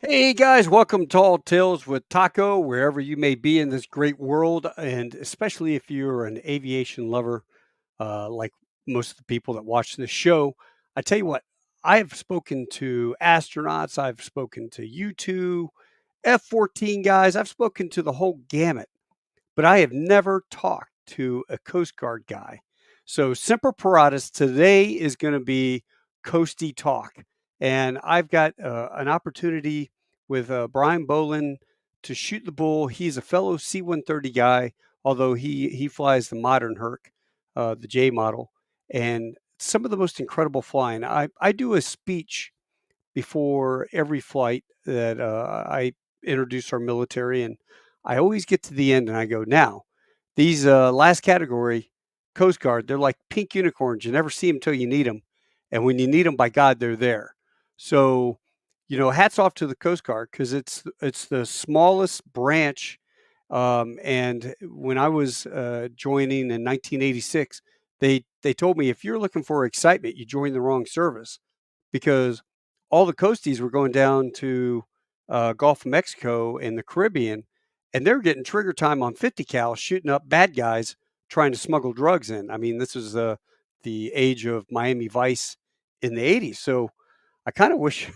Hey guys, welcome to Tall Tales with Taco, wherever you may be in this great world, and especially if you're an aviation lover, like most of the people that watch this show. I tell you what, I have spoken to astronauts, I've spoken to U-2, F-14 guys, I've spoken to the whole gamut, but I have never talked to a Coast Guard guy. So Semper Paratus today is going to be Coastie talk, and I've got an opportunity with Brian Boland to shoot the bull. He's a fellow C-130 guy, although he flies the modern Herc, the J model, and some of the most incredible flying. I do a speech before every flight that I introduce our military, and I always get to the end and I go, now, these last category, Coast Guard, they're like pink unicorns. You never see them until you need them. And when you need them, by God, they're there. So, hats off to the Coast Guard because it's the smallest branch. And when I was joining in 1986, they told me if you're looking for excitement, you join the wrong service because all the coasties were going down to Gulf of Mexico and the Caribbean, and they're getting trigger time on 50 cal shooting up bad guys trying to smuggle drugs in. I mean, this is the age of Miami Vice in the 80s. So I kind of wish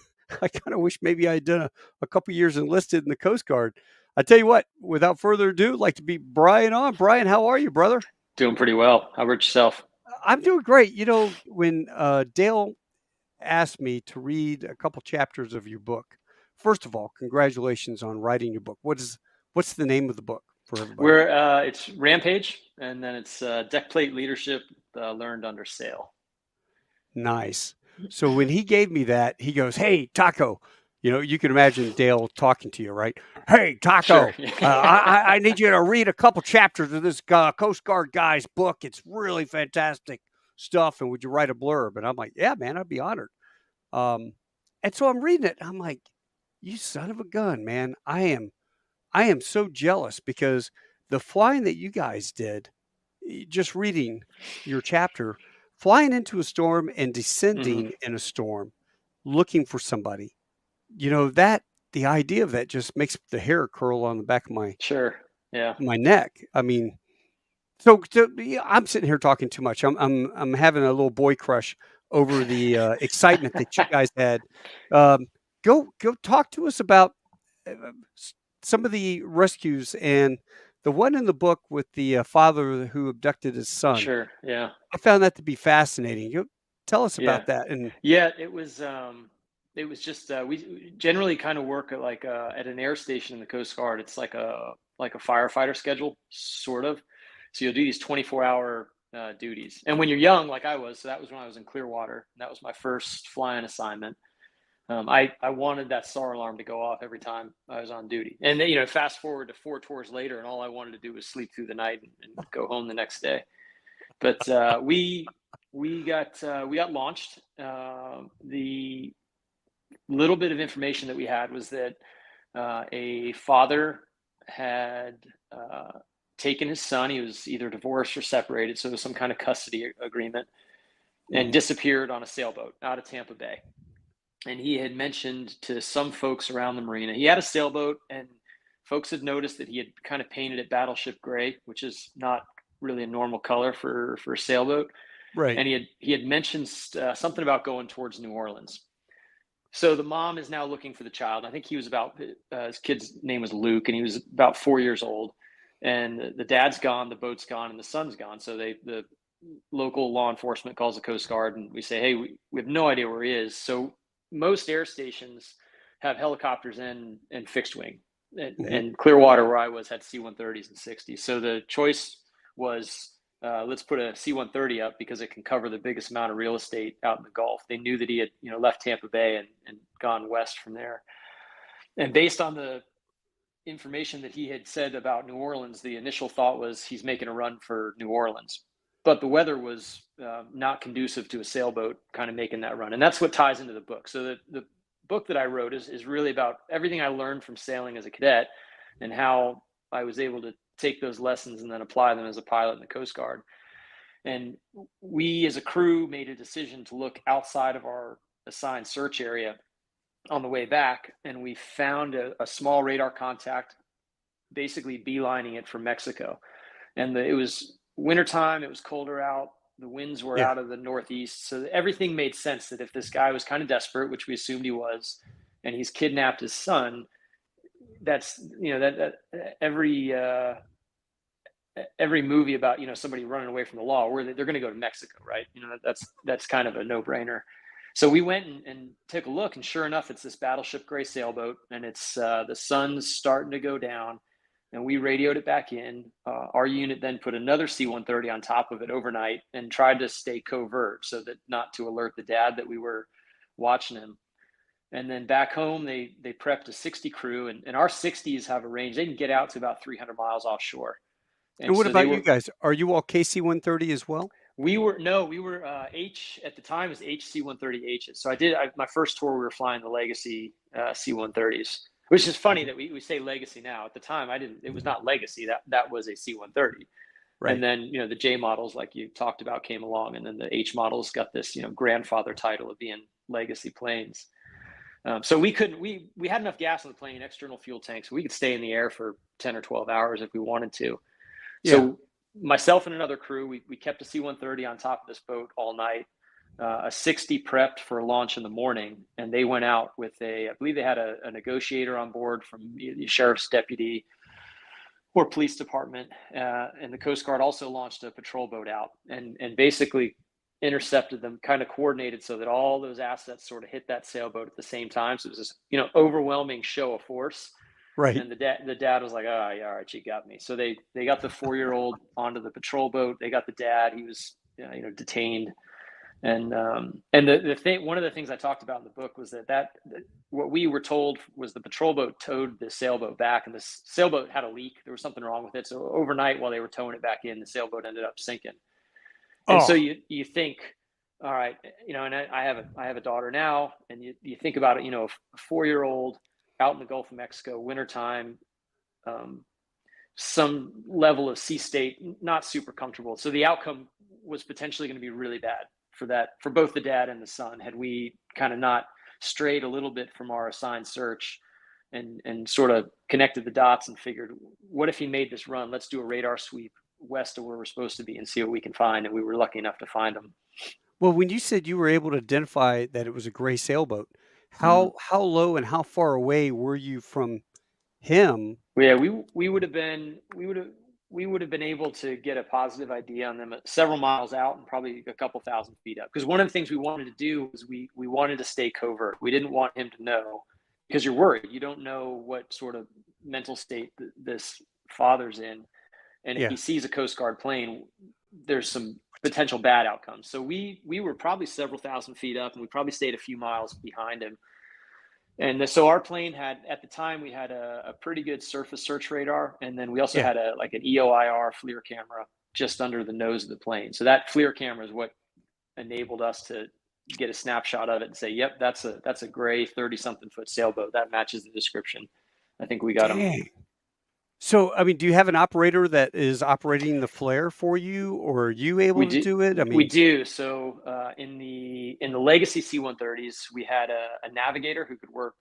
I kind of wish maybe I had done a couple years enlisted in the Coast Guard. I tell you what, without further ado, I'd like to be Brian on. Brian, how are you, brother? Doing pretty well. How about yourself? I'm doing great. When Dale asked me to read a couple chapters of your book. First of all, congratulations on writing your book. What's the name of the book for everybody? It's Rampage, and then it's Deckplate Leadership Learned under sail. Nice. So when he gave me that, he goes, "Hey, Taco." You can imagine Dale talking to you, right? Hey, Sure. Taco, I need you to read a couple chapters of this Coast Guard guy's book. It's really fantastic stuff. And would you write a blurb? And I'm like, yeah, man, I'd be honored. Um, and so I'm reading it. I'm like, you son of a gun, man. I am so jealous because the flying that you guys did, just reading your chapter, flying into a storm and hmm descending in a storm, looking for somebody, that the idea of that just makes the hair curl on the back of my Sure. Yeah. my neck. I mean, so yeah, I'm sitting here talking too much. I'm having a little boy crush over the excitement that you guys had. Um, go talk to us about some of the rescues and the one in the book with the father who abducted his son. Sure. Yeah. I found that to be fascinating. Tell us Yeah. about that. And Yeah. It was just we generally kind of work at an air station in the Coast Guard. It's like a firefighter schedule, sort of. So you'll do these 24-hour duties. And when you're young, like I was, so that was when I was in Clearwater. That was my first flying assignment. I wanted that SAR alarm to go off every time I was on duty. And then, fast forward to 4 tours later, and all I wanted to do was sleep through the night and go home the next day. But we got launched. The little bit of information that we had was that a father had taken his son. He was either divorced or separated, so there was some kind of custody agreement, and Mhm. disappeared on a sailboat out of Tampa Bay. And he had mentioned to some folks around the marina, he had a sailboat, and folks had noticed that he had kind of painted it battleship gray, which is not really a normal color for a sailboat. Right. And he had mentioned something about going towards New Orleans. So the mom is now looking for the child. I think he was about his kid's name was Luke, and he was about 4 years old. And the dad's gone, the boat's gone, and the son's gone. So the local law enforcement calls the Coast Guard, and we say, hey, we have no idea where he is. So most air stations have helicopters and fixed wing. Mhm. And Clearwater, where I was, had C-130s and 60s. So the choice was, let's put a C-130 up because it can cover the biggest amount of real estate out in the Gulf. They knew that he had left Tampa Bay and gone west from there. And based on the information that he had said about New Orleans, the initial thought was he's making a run for New Orleans. But the weather was not conducive to a sailboat kind of making that run. And that's what ties into the book. So the book that I wrote is really about everything I learned from sailing as a cadet and how I was able to take those lessons and then apply them as a pilot in the Coast Guard. And we as a crew made a decision to look outside of our assigned search area on the way back, and we found a small radar contact, basically beelining it from Mexico. And it was wintertime, it was colder out, the winds were Yeah. out of the northeast. So everything made sense that if this guy was kind of desperate, which we assumed he was, and he's kidnapped his son, that's, that every movie about, somebody running away from the law, where they're going to go to Mexico, right? That's kind of a no-brainer. So we went and took a look, and sure enough, it's this battleship gray sailboat, and it's the sun's starting to go down, and we radioed it back in. Our unit then put another C-130 on top of it overnight and tried to stay covert so that not to alert the dad that we were watching him. And then back home, they prepped a 60 crew, and our 60s have a range. They can get out to about 300 miles offshore. And what about you guys? Are you all KC-130 as well? We were H at the time, was HC-130Hs. So my first tour, we were flying the Legacy C-130s, which is funny that we say Legacy now. At the time, it was not Legacy. That was a C-130. Right. And then, the J models, like you talked about, came along, and then the H models got this, grandfather title of being Legacy planes. So we had enough gas on the plane, external fuel tanks, so we could stay in the air for 10 or 12 hours if we wanted to. Yeah. So myself and another crew, we kept a C-130 on top of this boat all night, a 60 prepped for launch in the morning. And they went out with I believe they had a negotiator on board from the sheriff's deputy or police department. And the Coast Guard also launched a patrol boat out and basically intercepted them, kind of coordinated so that all those assets sort of hit that sailboat at the same time. So it was this, overwhelming show of force. Right. And the dad was like, "Oh, yeah, all right, you got me." So they got the 4-year-old onto the patrol boat. They got the dad. He was, detained. And the thing, one of the things I talked about in the book was that what we were told was the patrol boat towed the sailboat back, and the sailboat had a leak. There was something wrong with it. So overnight, while they were towing it back in, the sailboat ended up sinking. And so you think, all right, and I have a daughter now, and you think about it, a 4-year-old out in the Gulf of Mexico, wintertime, some level of sea state, not super comfortable. So the outcome was potentially going to be really bad for both the dad and the son, had we kind of not strayed a little bit from our assigned search and sort of connected the dots and figured, what if he made this run? Let's do a radar sweep west of where we're supposed to be and see what we can find. And we were lucky enough to find him. Well, when you said you were able to identify that it was a gray sailboat, how low and how far away were you from him? Yeah, we would have been able to get a positive idea on them several miles out and probably a couple thousand feet up. Because one of the things we wanted to do was we wanted to stay covert. We didn't want him to know, because you're worried. You don't know what sort of mental state this father's in. And if he sees a Coast Guard plane, there's some potential bad outcomes. So we were probably several thousand feet up, and we probably stayed a few miles behind him. And so our plane had, at the time, we had a pretty good surface search radar. And then we also had an EOIR FLIR camera just under the nose of the plane. So that FLIR camera is what enabled us to get a snapshot of it and say, yep, that's a gray 30-something foot sailboat. That matches the description. I think we got him. So, I mean, do you have an operator that is operating the flare for you, or are you able to do it? I mean, we do. So in the Legacy C-130s, we had a navigator who could work.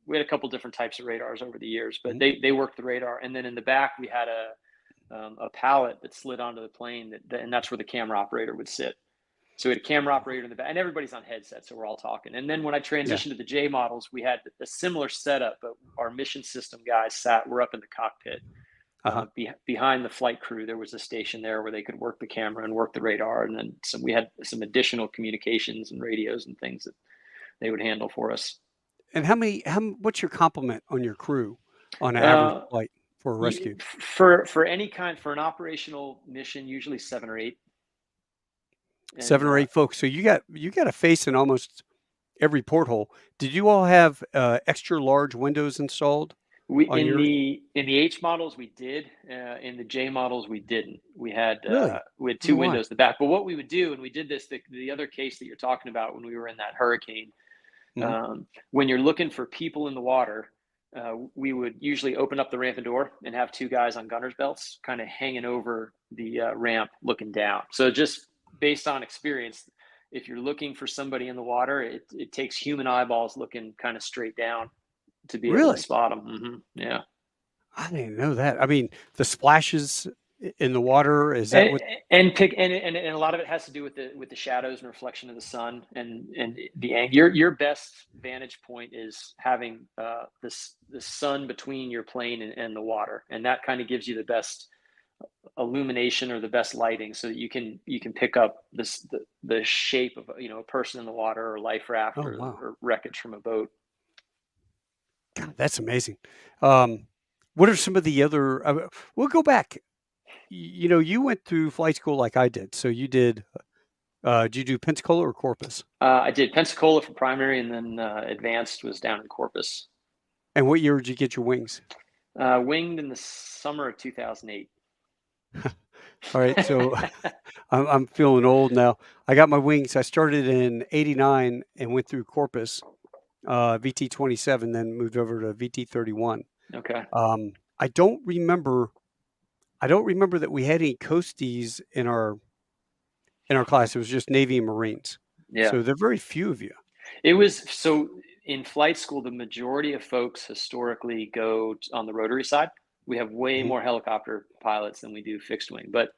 We had a couple different types of radars over the years, but they worked the radar. And then in the back, we had a pallet that slid onto the plane, and that's where the camera operator would sit. So we had a camera operator in the back, and everybody's on headset, so we're all talking. And then when I transitioned to the J models, we had a similar setup, but our mission system guys were up in the cockpit. Behind the flight crew, there was a station there where they could work the camera and work the radar. And then we had some additional communications and radios and things that they would handle for us. And what's your complement on your crew on an average flight for a rescue? For any kind, for an operational mission, usually 7 or 8. And 7 or 8 folks. So you got a face in almost every porthole. Did you all have extra large windows installed? In the H models we did. In the J models we didn't. We had 2 windows in the back. But what we would do, and we did this the other case that you're talking about when we were in that hurricane, when you're looking for people in the water, we would usually open up the ramping door and have 2 guys on gunner's belts kind of hanging over the ramp looking down. So just based on experience, if you're looking for somebody in the water, it takes human eyeballs looking kind of straight down to be able to Really? spot them. Yeah. I didn't know that. I mean, the splashes in the water, is that and, what? and a lot of it has to do with the shadows and reflection of the sun and the angle. Your best vantage point is having the sun between your plane and the water, and that kind of gives you the best illumination or the best lighting, so that you can pick up the shape of a person in the water or life raft Oh, or, wow. or wreckage from a boat. God, that's amazing. What are some of the other? We'll go back. You went through flight school like I did. So you did. Did you do Pensacola or Corpus? I did Pensacola for primary, and then advanced was down in Corpus. And what year did you get your wings? Winged in the summer of 2008. All right, so I'm feeling old now. I got my wings. I started in '89 and went through Corpus, VT 27, then moved over to VT 31. Okay. I don't remember. I don't remember that we had any Coasties in our class. It was just Navy and Marines. Yeah. So there are very few of you. It was so in flight school, the majority of folks historically go on the rotary side. We have way more helicopter pilots than we do fixed wing. But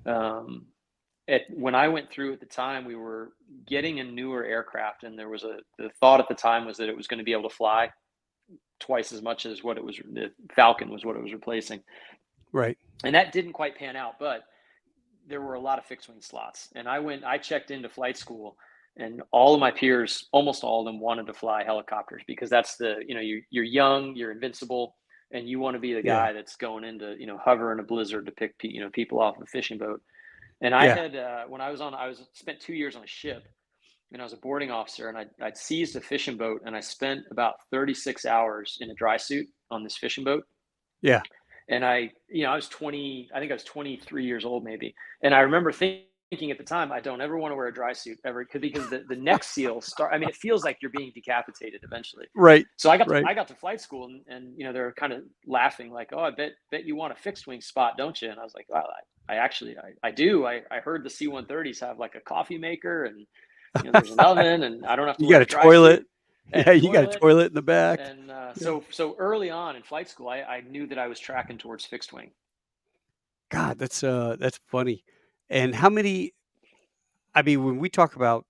when I went through at the time, we were getting a newer aircraft, and there was the thought at the time was that it was going to be able to fly twice as much as what it was. The Falcon was what it was replacing. Right. And that didn't quite pan out, but there were a lot of fixed wing slots. And I checked into flight school, and all of my peers, almost all of them, wanted to fly helicopters, because that's you're young, you're invincible, and you want to be the guy that's going into, hover in a blizzard to pick, people off a fishing boat. And I had, when I spent 2 years on a ship, and I was a boarding officer, and I'd seized a fishing boat, and I spent about 36 hours in a dry suit on this fishing boat. Yeah. And I was 20, I think I was 23 years old maybe. And I remember thinking at the time, I don't ever want to wear a dry suit ever, because the neck seal it feels like you're being decapitated eventually. Right. So I got to flight school, and they're kind of laughing like, oh, I bet you want a fixed wing spot, don't you? And I was like, well, I do. I heard the C-130s have like a coffee maker, and there's an oven, and I don't have to You wear got a a dry toilet. suit. Yeah, you got a toilet in the back. And so early on in flight school, I knew that I was tracking towards fixed wing. God, that's funny. And how many? I mean, when we talk about,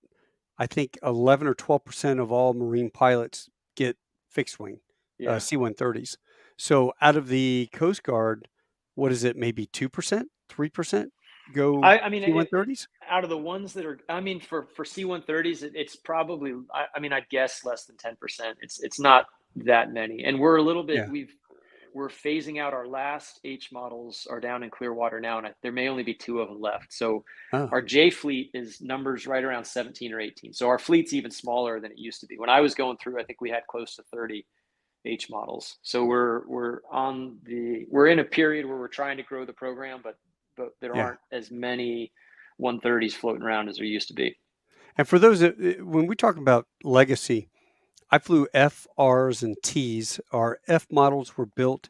I think 11 or 12% of all Marine pilots get fixed wing, C-130s. So out of the Coast Guard, what is it? Maybe 2%, 3% go C-130s? Out of the ones that are, for C-130s, it's probably, I'd guess less than 10%. It's not that many. And we're a little bit, we're phasing out our last H models are down in Clearwater now, and there may only be 2 of them left. So our J fleet is numbers right around 17 or 18. So our fleet's even smaller than it used to be. When I was going through, I think we had close to 30 H models. So we're in a period where we're trying to grow the program, but there aren't as many 130s floating around as there used to be. And for those when we talk about legacy, I flew F, Rs, and Ts. Our F models were built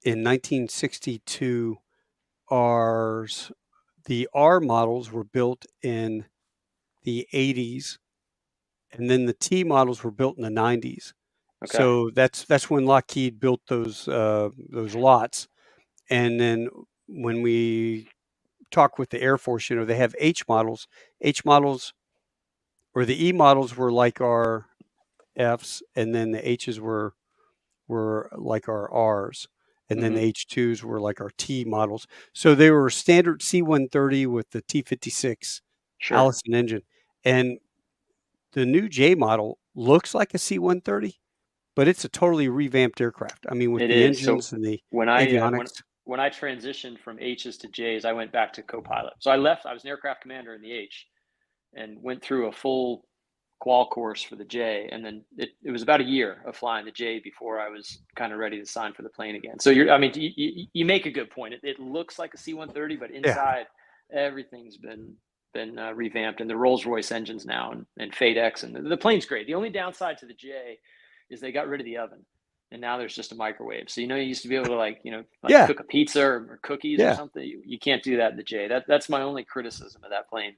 in 1962. The R models were built in the 80s, and then the T models were built in the 90s. Okay. So that's when Lockheed built those lots. And then when we talk with the Air Force, they have H models. H models, or the E models, were like our Fs, and then the H's were like our Rs, and then the H2s were like our T models. So they were standard C-130 with the T-56 Allison engine, and the new J model looks like a C-130, but it's a totally revamped aircraft. I mean, with the engines and the avionics. When I transitioned from H's to J's, I went back to co-pilot. So I was an aircraft commander in the H, and went through a full qual course for the J, and then it was about a year of flying the J before I was kind of ready to sign for the plane again. So you make a good point. It looks like a C-130, but inside everything's been revamped, and the Rolls-Royce engines now, and FADEX, and the plane's great. The only downside to the J is they got rid of the oven, and now there's just a microwave. So you used to be able to cook a pizza or cookies or something. You can't do that in the J. That's my only criticism of that plane.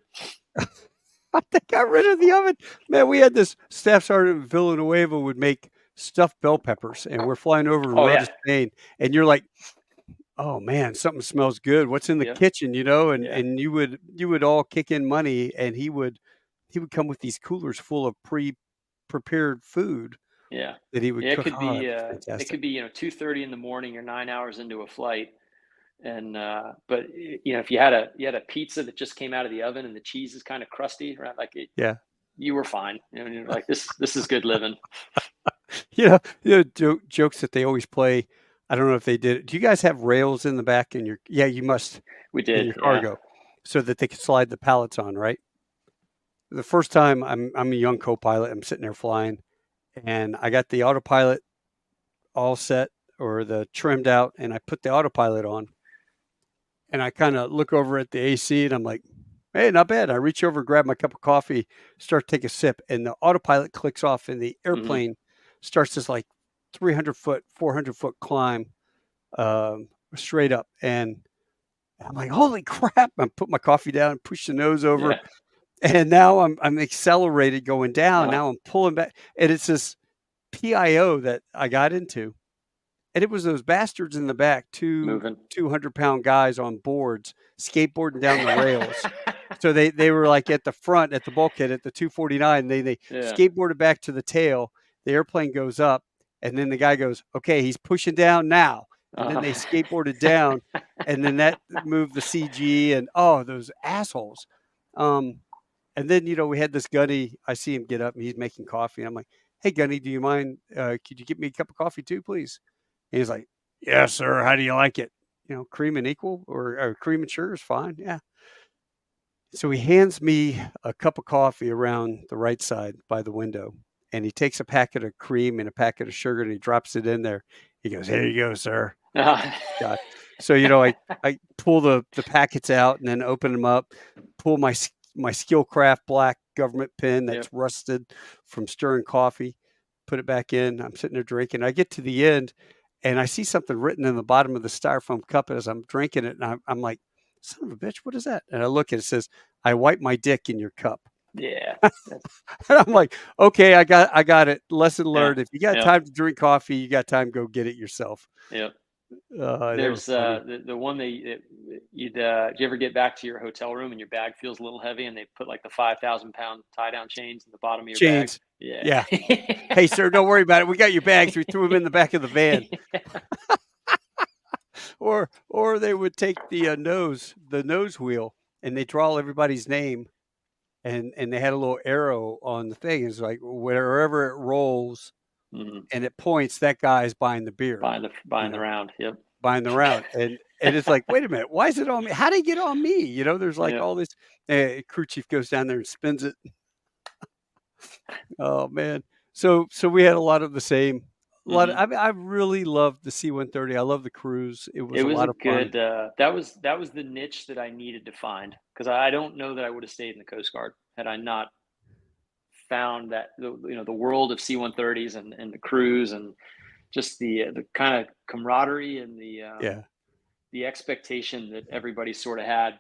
They got rid of the oven. Man, we had this staff sergeant in Villanueva would make stuffed bell peppers, and we're flying over Oh Rudder, yeah. Spain, and you're like, "Oh man, something smells good. What's in the Yeah. kitchen?" You know, Yeah. and you would all kick in money, and he would come with these coolers full of prepared food Yeah. that he would Yeah. It cook. could Oh, be that was it fantastic. could be 2:30 in the morning. You're 9 hours into a flight, and but if you had a pizza that just came out of the oven and the cheese is kind of crusty, right? Like Yeah. you were fine. You're like this is good living. Jokes that they always play. I don't know if they did it. Do you guys have rails in the back in your yeah, you must We in did. your Yeah. cargo so that they could slide the pallets on, right? The first time I'm a young co-pilot, I'm sitting there flying and I got the autopilot all set or the trimmed out and I put the autopilot on and I kind of look over at the AC and I'm like, hey, not bad. I reach over, grab my cup of coffee, start to take a sip, and the autopilot clicks off and the Hmm. airplane starts this like 300-foot, 400-foot climb straight up. And I'm like, holy crap. I put my coffee down, push the nose over, Yeah. and now I'm accelerated going down. Uh-huh. Now I'm pulling back. And it's this PIO that I got into. And it was those bastards in the back, two Moving. 200-pound guys on boards skateboarding down the rails. So they were like at the front at the bulkhead at the 249. They Yeah. skateboarded back to the tail. The airplane goes up, and then the guy goes, "Okay, he's pushing down now." And then Uh-huh. they skateboarded down, and then that moved the CG. And oh, those assholes! Um, and then we had this Gunny. I see him get up, and he's making coffee. And I'm like, "Hey, Gunny, do you mind? Could you get me a cup of coffee too, please?" And he's like, "Yes, sir. How do you like it? Cream and equal or cream and sugar is fine. Yeah." So he hands me a cup of coffee around the right side by the window, and he takes a packet of cream and a packet of sugar and he drops it in there. He goes, "Here you go, sir." Uh-huh. God. So, I pull the packets out and then open them up, pull my Skillcraft black government pen Yep. that's rusted from stirring coffee, put it back in. I'm sitting there drinking. I get to the end and I see something written in the bottom of the styrofoam cup as I'm drinking it. And I'm like, son of a bitch, what is that? And I look and it says, "I wipe my dick in your cup." Yeah. That's, And I'm like, okay, I got it. Lesson yeah. learned. If you got Yeah. time to drink coffee, you got time, go get it yourself. Yeah. They were There's funny. the one you'd do you ever get back to your hotel room and your bag feels a little heavy and they put like the 5,000 pound tie down chains in the bottom of your bag? Chains. Yeah. Yeah. "Hey, sir, don't worry about it. We got your bags. We threw them in the back of the van." Or they would take the nose wheel, and they draw everybody's name, and they had a little arrow on the thing. It's like wherever it rolls Hmm. and it points, that guy's buying the beer, Buying the round. Yep. buying the round. And it's like, wait a minute, why is it on me? How did it get on me? There's like Yeah. all this. Crew chief goes down there and spins it. Oh man. So we had a lot of the same. A lot of, Hmm. I mean, I really loved the C-130. I love the cruise. It It was a was a lot of fun. good that was the niche that I needed to find because I don't know that I would have stayed in the Coast Guard had I not found that the world of C-130s and the crews and just the kind of camaraderie and Yeah. the expectation that everybody sort of had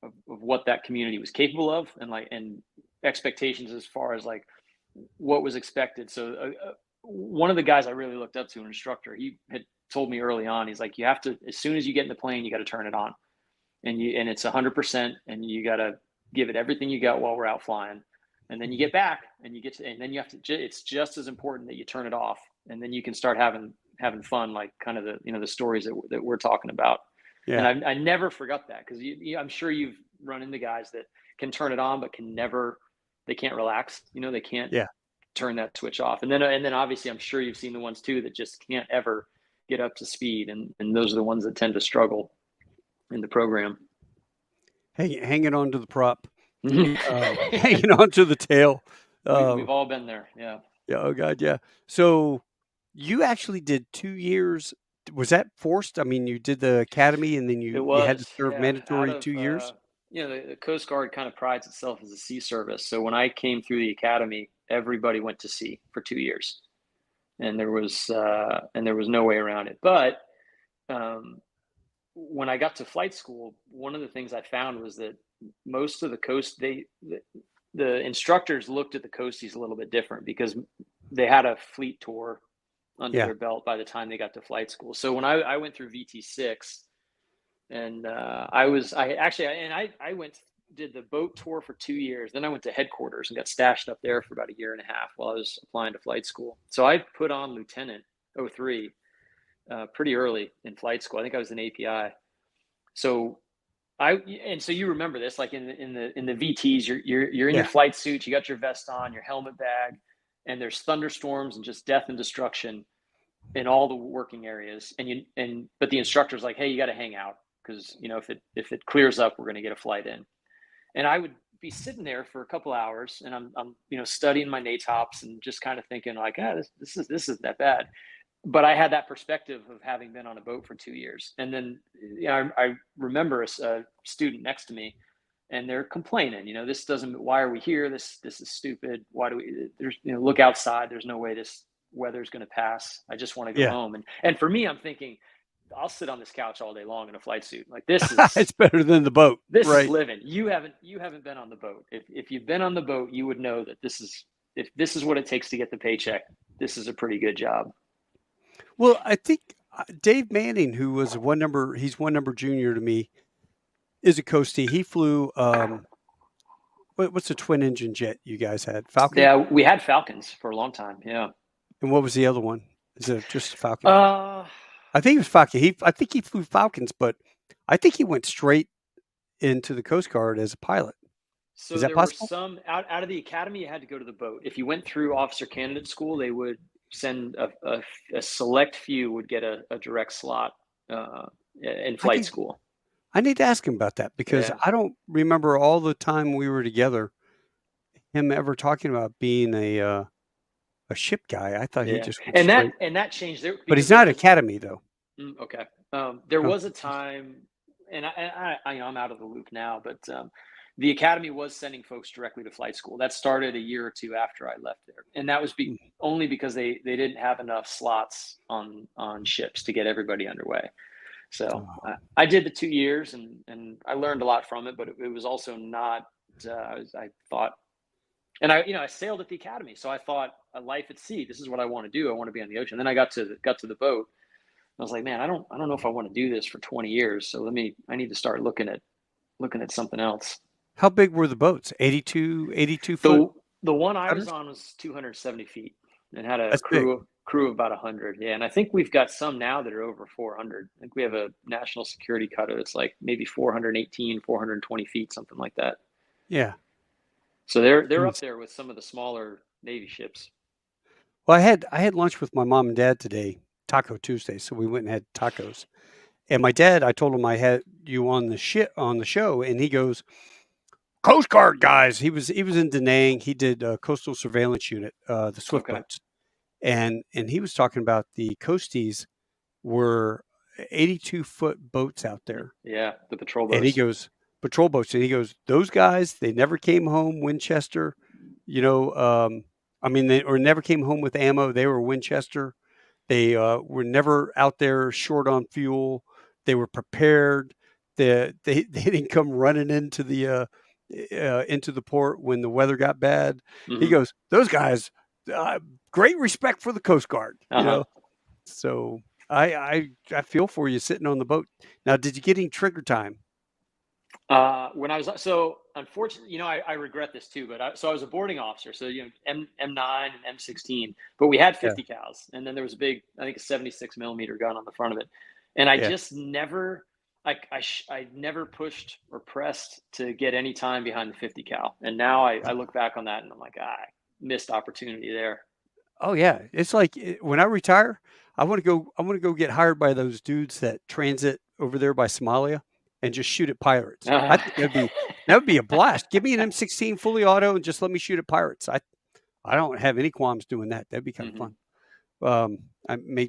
of what that community was capable of and expectations as far as like what was expected. So one of the guys I really looked up to, an instructor, he had told me early on, he's like, you have to, as soon as you get in the plane, you got to turn it on, and it's 100%, and you got to give it everything you got while we're out flying, and then you get back, and then you have to. It's just as important that you turn it off, and then you can start having fun, like kind of the stories that we're talking about. And Yeah. I never forgot that because I'm sure you've run into guys that can turn it on but they can't relax. They can't Yeah. turn that switch off. And then obviously I'm sure you've seen the ones too that just can't ever get up to speed, and those are the ones that tend to struggle in the program. Hanging on to the prop, we, hanging on to the tail. we've Um, all been there. Yeah. yeah, oh god, yeah. So you actually did 2 years. Was that forced? I mean, you did the academy and then It you had to was, serve yeah, out mandatory of 2 years? the Coast Guard kind of prides itself as a sea service. So when I came through the academy, everybody went to sea for 2 years, and there was no way around it. But um, when I got to flight school, one of the things I found was that most of the coast the instructors looked at the Coasties a little bit different because they had a fleet tour under Yeah. their belt by the time they got to flight school. So when I went through VT6, and I did the boat tour for 2 years. Then I went to headquarters and got stashed up there for about a year and a half while I was applying to flight school. So I put on Lieutenant '03 pretty early in flight school. I think I was an API. So so you remember this, like in the VTs, you're in your Yeah. flight suit, you got your vest on, your helmet bag, and there's thunderstorms and just death and destruction in all the working areas. But the instructor's like, hey, you got to hang out because if it clears up, we're going to get a flight in. And I would be sitting there for a couple hours, and I'm studying my NATOPS and just kind of thinking like, this isn't that bad. But I had that perspective of having been on a boat for 2 years. And then I remember a student next to me, and they're complaining, this doesn't, why are we here? This is stupid. Why do we, look outside. There's no way this weather's going to pass. I just want to go Yeah. home. And for me, I'm thinking, I'll sit on this couch all day long in a flight suit. Like this is, It's better than the boat. this right. is living. You haven't been on the boat. If you've been on the boat, you would know that if this is what it takes to get the paycheck, this is a pretty good job. Well, I think Dave Manning, who was he's one number junior to me, is a Coastie. He flew, what's the twin engine jet you guys had? Falcon? Yeah, we had Falcons for a long time. Yeah. And what was the other one? Is it just Falcon? I think it was Falcon. I think he flew Falcons, but I think he went straight into the Coast Guard as a pilot. So is that there possible? were some out of the academy, you had to go to the boat. If you went through officer candidate school, they would send a select few would get a direct slot in flight school. I need to ask him about that because I don't remember all the time we were together him ever talking about being a ship guy. I thought he just went straight. And that changed there. But he's not academy though. Okay. There was a time, and I'm out of the loop now, but the academy was sending folks directly to flight school. That started a year or two after I left there, and that was only because they didn't have enough slots on ships to get everybody underway. So I did the 2 years, and I learned a lot from it, but it was also not. I thought, and I sailed at the academy, so I thought a life at sea. This is what I want to do. I want to be on the ocean. Then I got to the boat. I was like, man, I don't know if I want to do this for 20 years. So I need to start looking at something else. How big were the boats? 82 foot? The one I was on was 270 feet and had a crew of about 100. Yeah. And I think we've got some now that are over 400. I think we have a national security cutter that's like maybe 418, 420 feet, something like that. Yeah. So they're up there with some of the smaller Navy ships. Well, I had lunch with my mom and dad today, Taco Tuesday. So we went and had tacos. And my dad, I told him I had you on the show, and he goes, Coast Guard guys. He was in Da Nang. He did coastal surveillance unit, the swift boats, and he was talking about the Coasties were 82-foot boats out there. Yeah, the patrol boats. And he goes patrol boats, and he goes, those guys, they never came home Winchester, they never came home with ammo. They were Winchester. They were never out there short on fuel. They were prepared. They didn't come running into the port when the weather got bad. Mm-hmm. He goes, those guys, great respect for the Coast Guard. So I feel for you sitting on the boat. Now, did you get any trigger time? When I was unfortunately, I regret this too, but I was a boarding officer, so M9 and M16, but we had 50 cals, and then there was a big, I think a 76 millimeter gun on the front of it, and I just never. I never pushed or pressed to get any time behind the 50 cal. And now I look back on that and I'm like, I missed opportunity there. Oh yeah. It's like when I retire, I want to go get hired by those dudes that transit over there by Somalia and just shoot at pirates. I think that would be a blast. Give me an M16 fully auto and just let me shoot at pirates. I don't have any qualms doing that. That'd be kind of fun.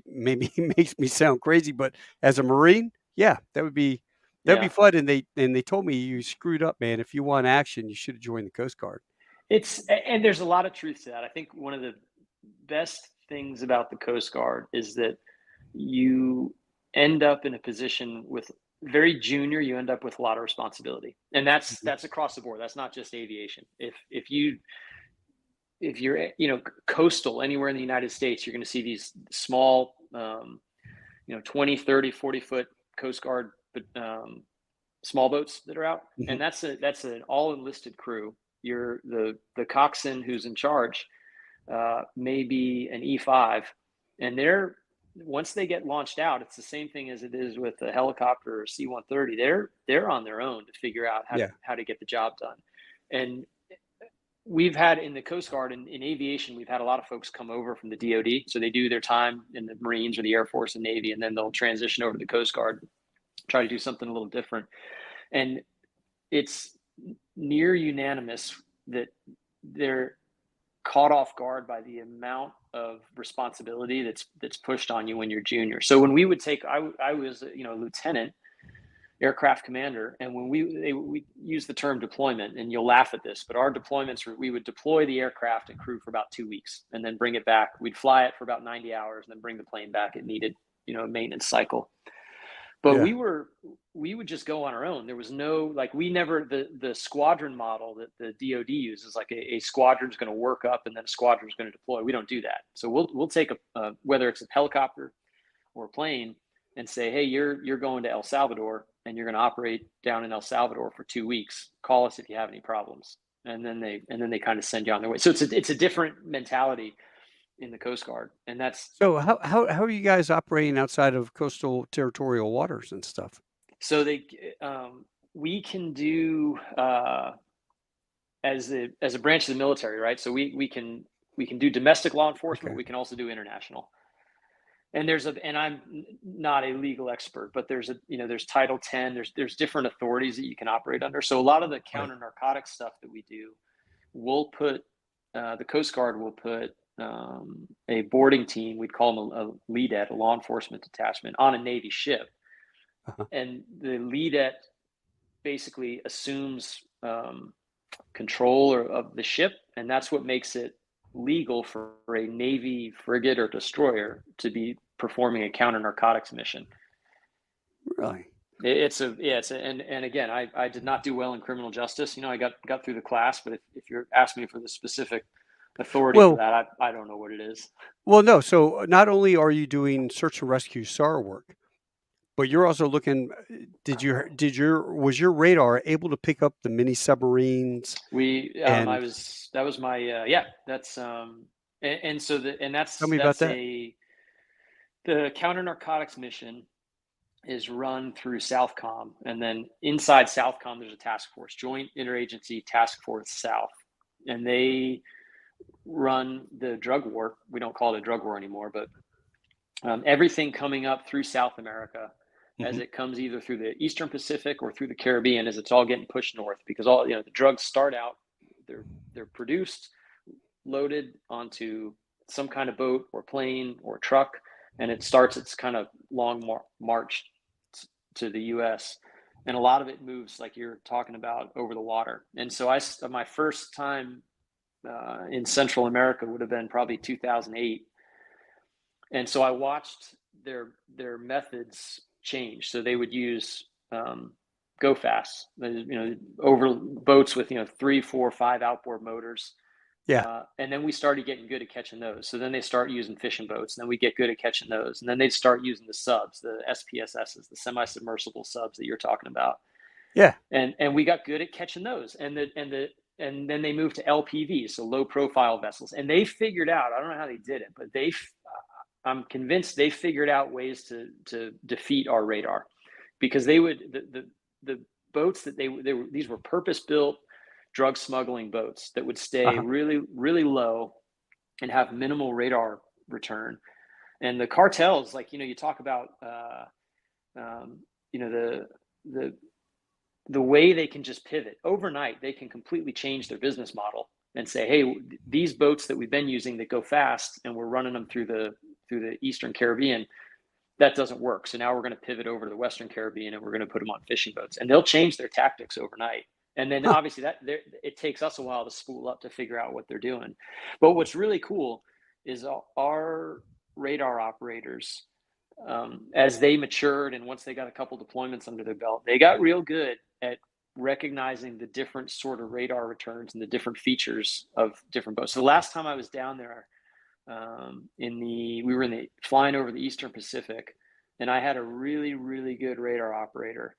Maybe makes me sound crazy, but as a Marine, yeah, that'd be fun. And they told me you screwed up, man. If you want action, you should have joined the Coast Guard. And there's a lot of truth to that. I think one of the best things about the Coast Guard is that you end up in a position with very junior, you end up with a lot of responsibility, and that's Mhm. across the board. That's not just aviation. If you're coastal anywhere in the United States, you're going to see these small 20, 30, 40 foot Coast Guard small boats that are out, Mhm. and that's an all enlisted crew. You're the coxswain who's in charge, maybe an E5, and they're once they get launched out, it's the same thing as it is with a helicopter or C-130. They're on their own to figure out Yeah. how to get the job done. And we've had in the Coast Guard and in aviation, we've had a lot of folks come over from the DoD, so they do their time in the Marines or the Air Force and Navy, and then they'll transition over to the Coast Guard, try to do something a little different. And it's near unanimous that they're caught off guard by the amount of responsibility that's pushed on you when you're junior. So when we would take, I was a lieutenant aircraft commander, and when we use the term deployment, and you'll laugh at this, but our deployments were, we would deploy the aircraft and crew for about 2 weeks and then bring it back. We'd fly it for about 90 hours and then bring the plane back. It needed a maintenance cycle. But Yeah. we would just go on our own. There was no, like, we never, the squadron model that the DoD uses, like a squadron's going to work up and then a squadron's going to deploy. We don't do that. So we'll take whether it's a helicopter or a plane, and say, hey, you're going to El Salvador and you're going to operate down in El Salvador for 2 weeks. Call us if you have any problems. And then they kind of send you on their way. So it's a different mentality in the Coast Guard, and that's So how are you guys operating outside of coastal territorial waters and stuff? so they we can do as a branch of the military, right? So we can do domestic law enforcement. Okay. We can also do international. And I'm not a legal expert, but there's Title 10. There's different authorities that you can operate under. So a lot of the Right. counter narcotics stuff that we do, we'll put the Coast Guard will put a boarding team. We'd call them a leadette, a law enforcement detachment, on a Navy ship, Uh-huh. and the leadette basically assumes control of the ship, and that's what makes it legal for a Navy frigate or destroyer to be performing a counter narcotics mission. Really? And again, I did not do well in criminal justice. I got through the class, but if you're asking me for the specific authority for Well, that, I don't know what it is. no. So not only are you doing search and rescue SAR work, but you're also looking. Was your radar able to pick up the mini submarines? I And was that was my yeah that's and so tell me about that. the counter narcotics mission is run through Southcom, and then inside Southcom there's a task force, Joint Interagency Task Force South, and they run the drug war. We don't call it a drug war anymore, but everything coming up through South America, as Hmm. it comes either through the Eastern Pacific or through the Caribbean, as it's all getting pushed north, because all the drugs start out, they're produced, loaded onto some kind of boat or plane or truck, and it starts its kind of long march to the U.S. And a lot of it moves, like you're talking about, over the water. And so my first time in Central America would have been probably 2008, and so I watched their methods change. So they would use go fast, over boats with 3, 4, 5 outboard motors. Yeah. And then we started getting good at catching those. So then they start using fishing boats, and then we get good at catching those. And then they'd start using the subs, the SPSSs, the semi-submersible subs that you're talking about. Yeah. And we got good at catching those. And then they moved to LPVs, so low profile vessels. And they figured out, I don't know how they did it, but I'm convinced they figured out ways to defeat our radar, because the boats that these were purpose built drug smuggling boats that would stay Uh-huh. really, really low and have minimal radar return. And the cartels, like, you talk about, you know, the way they can just pivot overnight. They can completely change their business model and say, hey, these boats that we've been using that go fast and we're running them through the Eastern Caribbean, that doesn't work. So now we're going to pivot over to the Western Caribbean and we're going to put them on fishing boats, and they'll change their tactics overnight. And then Huh. obviously it takes us a while to spool up to figure out what they're doing. But what's really cool is our radar operators as they matured and once they got a couple deployments under their belt, they got real good at recognizing the different sort of radar returns and the different features of different boats. So the last time I was down there, we were flying over the Eastern Pacific, and I had a really, really good radar operator,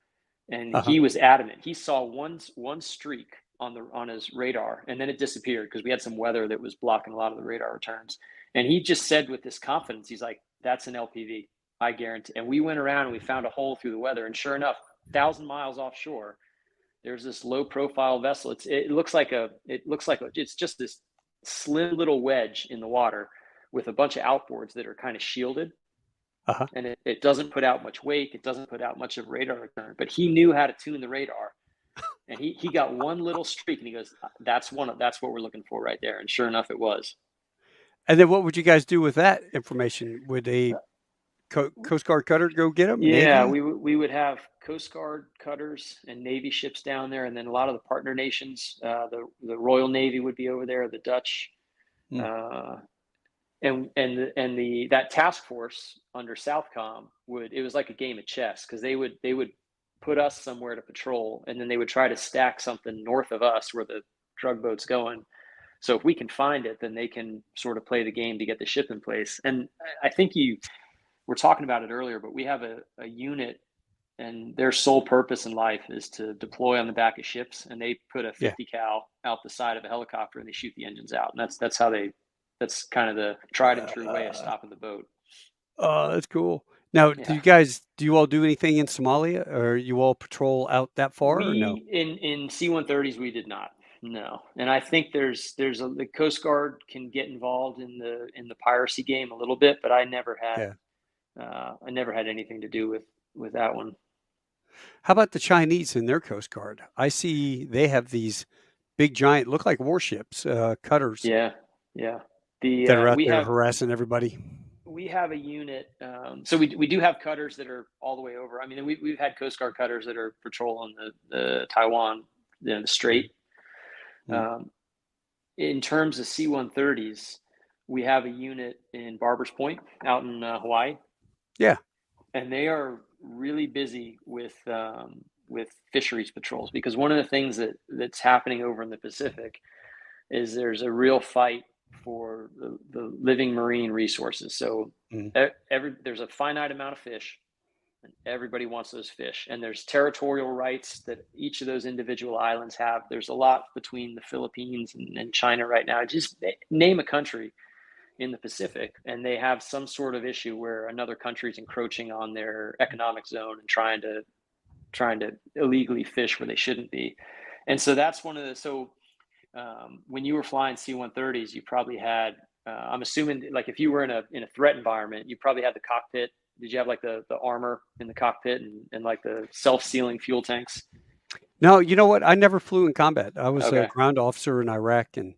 and Uh-huh. he was adamant. He saw one streak on his radar, and then it disappeared because we had some weather that was blocking a lot of the radar returns. And he just said with this confidence, he's like, "That's an LPV, I guarantee." And we went around and we found a hole through the weather, and sure enough, 1,000 miles offshore, there's this low profile vessel. It looks like it's just this slim little wedge in the water with a bunch of outboards that are kind of shielded. Uh-huh. And it doesn't put out much wake. It doesn't put out much of radar return, but he knew how to tune the radar. And he got one little streak and he goes, that's what we're looking for right there. And sure enough, it was. And then what would you guys do with that information? Would a Coast Guard cutter go get them? Yeah, Navy? we would have Coast Guard cutters and Navy ships down there, and then a lot of the partner nations, the Royal Navy would be over there, the Dutch, Hmm. That task force under Southcom it was like a game of chess because they would put us somewhere to patrol, and then they would try to stack something north of us where the drug boat's going. So if we can find it, then they can sort of play the game to get the ship in place. And I think we're talking about it earlier, but we have a unit, and their sole purpose in life is to deploy on the back of ships, and they put a 50 cal out the side of a helicopter and they shoot the engines out. And that's kind of the tried and true way of stopping the boat. Oh, that's cool. Now, Yeah. do you all do anything in Somalia, or you all patrol out that far, or no? In C-130s we did not. No. And I think the Coast Guard can get involved in the piracy game a little bit, but I never Yeah. had anything to do with that one. How about the Chinese and their Coast Guard? I see they have these big, giant, look like warships, cutters Yeah. Yeah. that are out there harassing everybody. We have a unit. So we do have cutters that are all the way over. I mean, we've had Coast Guard cutters that are patrolling the Taiwan, the Strait. Mm-hmm. In terms of C-130s, we have a unit in Barbers Point out in Hawaii. Yeah. And they are really busy with fisheries patrols, because one of the things that's happening over in the Pacific is there's a real fight for the living marine resources. So there's a finite amount of fish, and everybody wants those fish. And there's territorial rights that each of those individual islands have. There's a lot between the Philippines and China right now. Just name a country in the Pacific, and they have some sort of issue where another country is encroaching on their economic zone and trying to illegally fish where they shouldn't be. And so that's one of the when you were flying C-130s, you probably had, I'm assuming, like if you were in a threat environment, you probably had the cockpit. Did you have like the armor in the cockpit and like the self-sealing fuel tanks? No, you know what? I never flew in combat. I was Okay. a ground officer in Iraq, and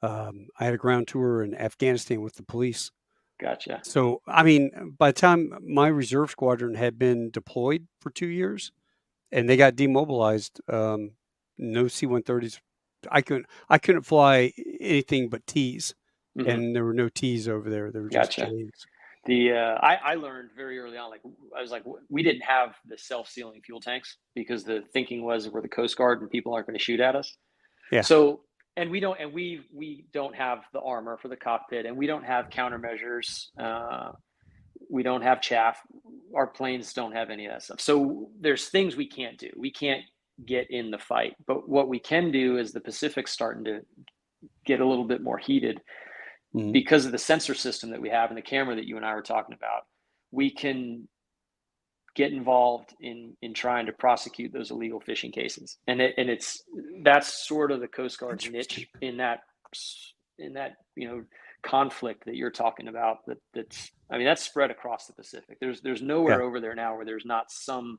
I had a ground tour in Afghanistan with the police. Gotcha. So, I mean, by the time my reserve squadron had been deployed for 2 years and they got demobilized, no C-130s. I couldn't fly anything but T's, and there were no T's over there. There were just Gotcha. J's. I learned very early on, we didn't have the self-sealing fuel tanks because the thinking was we're the Coast Guard and people aren't going to shoot at us. Yeah. So, and we don't have the armor for the cockpit, and we don't have countermeasures. We don't have chaff. Our planes don't have any of that stuff. So there's things we can't do. We can't get in the fight. But what we can do is the Pacific's starting to get a little bit more heated. Because of the sensor system that we have and the camera that you and I were talking about. We can get involved in trying to prosecute those illegal fishing cases, and that's sort of the Coast Guard's niche in that conflict that you're talking about. That's spread across the Pacific. There's nowhere over there now where there's not some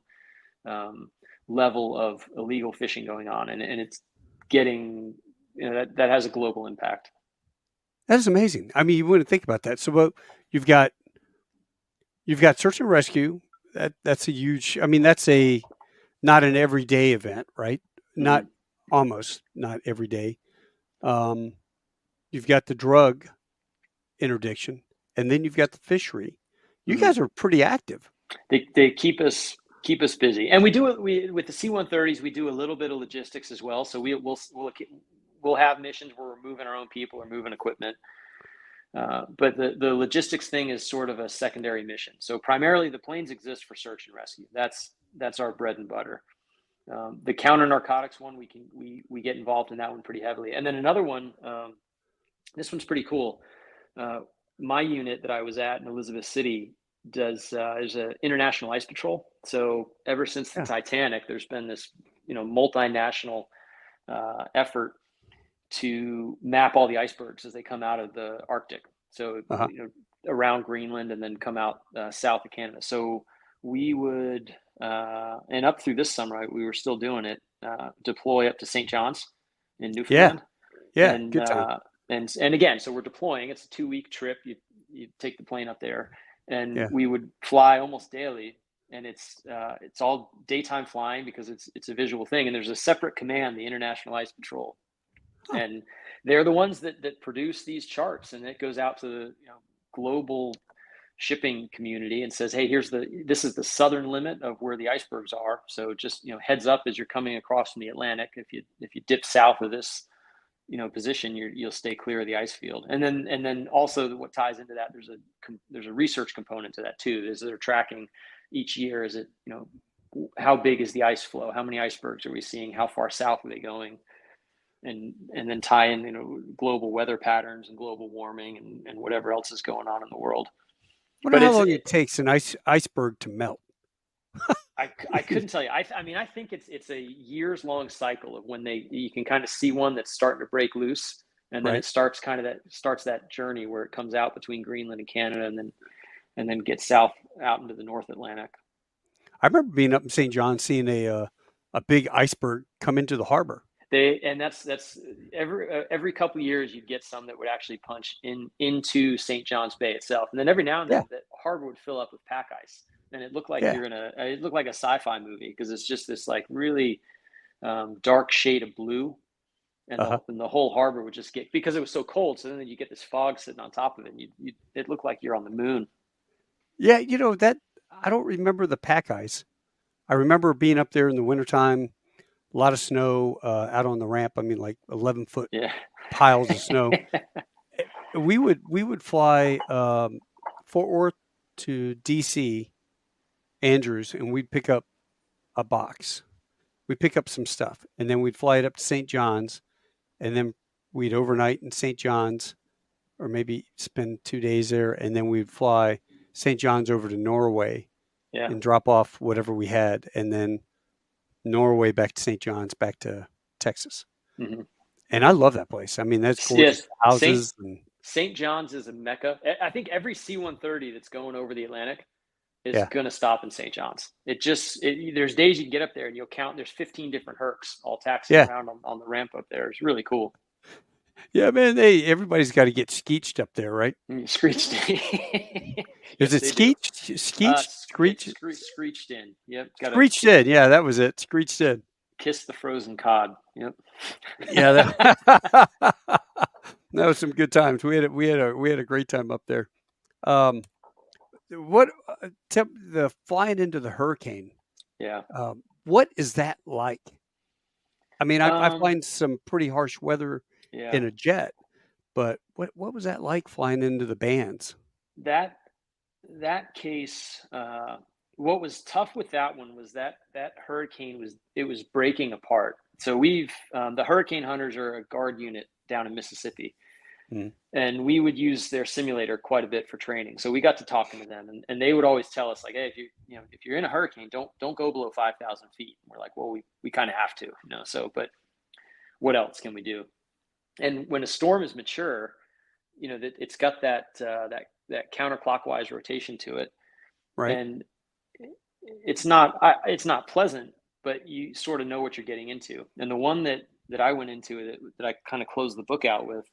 level of illegal fishing going on, and it's getting that has a global impact. That is amazing. I mean, you wouldn't think about that. So, you've got search and rescue. That's a huge. I mean, that's not an everyday event, right? Not every day. You've got the drug interdiction, and then you've got the fishery. You guys are pretty active. They keep us busy, and we do it. With the C-130s, we do a little bit of logistics as well. So we'll have missions where we're moving our own people or moving equipment. But the logistics thing is sort of a secondary mission. So primarily the planes exist for search and rescue. That's our bread and butter. The counter narcotics one, we get involved in that one pretty heavily. And then another one, this one's pretty cool. My unit that I was at in Elizabeth City there's an international ice patrol. So ever since the Titanic, there's been this, multinational effort to map all the icebergs as they come out of the Arctic. So, around Greenland and then come out south of Canada. So we would, and up through this summer, we were still doing it, deploy up to St. John's in Newfoundland. Yeah, and, good time. And again, so we're deploying. It's a 2-week trip. You take the plane up there, and we would fly almost daily. And it's all daytime flying because it's a visual thing. And there's a separate command, the International Ice Patrol. And they're the ones that produce these charts, and it goes out to the global shipping community and says, hey, this is the southern limit of where the icebergs are. So just heads up as you're coming across from the Atlantic. If you dip south of this position, you'll stay clear of the ice field. And then also what ties into that, there's a research component to that too. Is they're tracking each year. Is it how big is the ice flow? How many icebergs are we seeing? How far south are they going? And then tie in global weather patterns and global warming and whatever else is going on in the world. I wonder how long it takes an iceberg to melt. I couldn't tell you. I think it's a years long cycle of when you can kind of see one that's starting to break loose, and then it starts that journey where it comes out between Greenland and Canada, and then gets south out into the North Atlantic. I remember being up in St. John, seeing a big iceberg come into the harbor. That's every couple of years you'd get some that would actually punch into St. John's Bay itself, and then every now and then the harbor would fill up with pack ice, and it looked like it looked like a sci-fi movie because it's just this like really dark shade of blue, and the whole harbor would just get, because it was so cold. So then you get this fog sitting on top of it, and it looked like you're on the moon. Yeah, that I don't remember the pack ice. I remember being up there in the wintertime. A lot of snow out on the ramp. I mean, like 11-foot piles of snow. We would fly Fort Worth to DC, Andrews, and we'd pick up a box. We'd pick up some stuff, and then we'd fly it up to St. John's, and then we'd overnight in St. John's, or maybe spend 2 days there, and then we'd fly St. John's over to Norway and drop off whatever we had, and then Norway back to St. John's, back to Texas. Mm-hmm. And I love that place. I mean, that's gorgeous houses. St. John's is a mecca. I think every C-130 that's going over the Atlantic is going to stop in St. John's. There's days you can get up there and you'll count. There's 15 different Hercs all taxiing around on the ramp up there. It's really cool. Yeah, man. Everybody's got to get skeeched up there, right? Screeched. Is it skeeched? Screeched? Screeched in. Yep. Screeched in. Yeah, that was it. Screeched in. Kiss the frozen cod. Yep. Yeah, that was some good times. We had a great time up there. The flying into the hurricane? Yeah. What is that like? I mean, I find some pretty harsh weather in a jet, but what was that like flying into the bands? That case, what was tough with that one was that hurricane was breaking apart. So the hurricane hunters are a guard unit down in Mississippi, and we would use their simulator quite a bit for training. So we got to talking to them, and they would always tell us like, hey, if you're in a hurricane, don't go below 5,000 feet. And we're like, well, we kind of have to, so, but what else can we do? And when a storm is mature, that it's got that counterclockwise rotation to it, right? And it's not pleasant, but you sort of know what you're getting into. And the one that I went into that I kind of closed the book out with,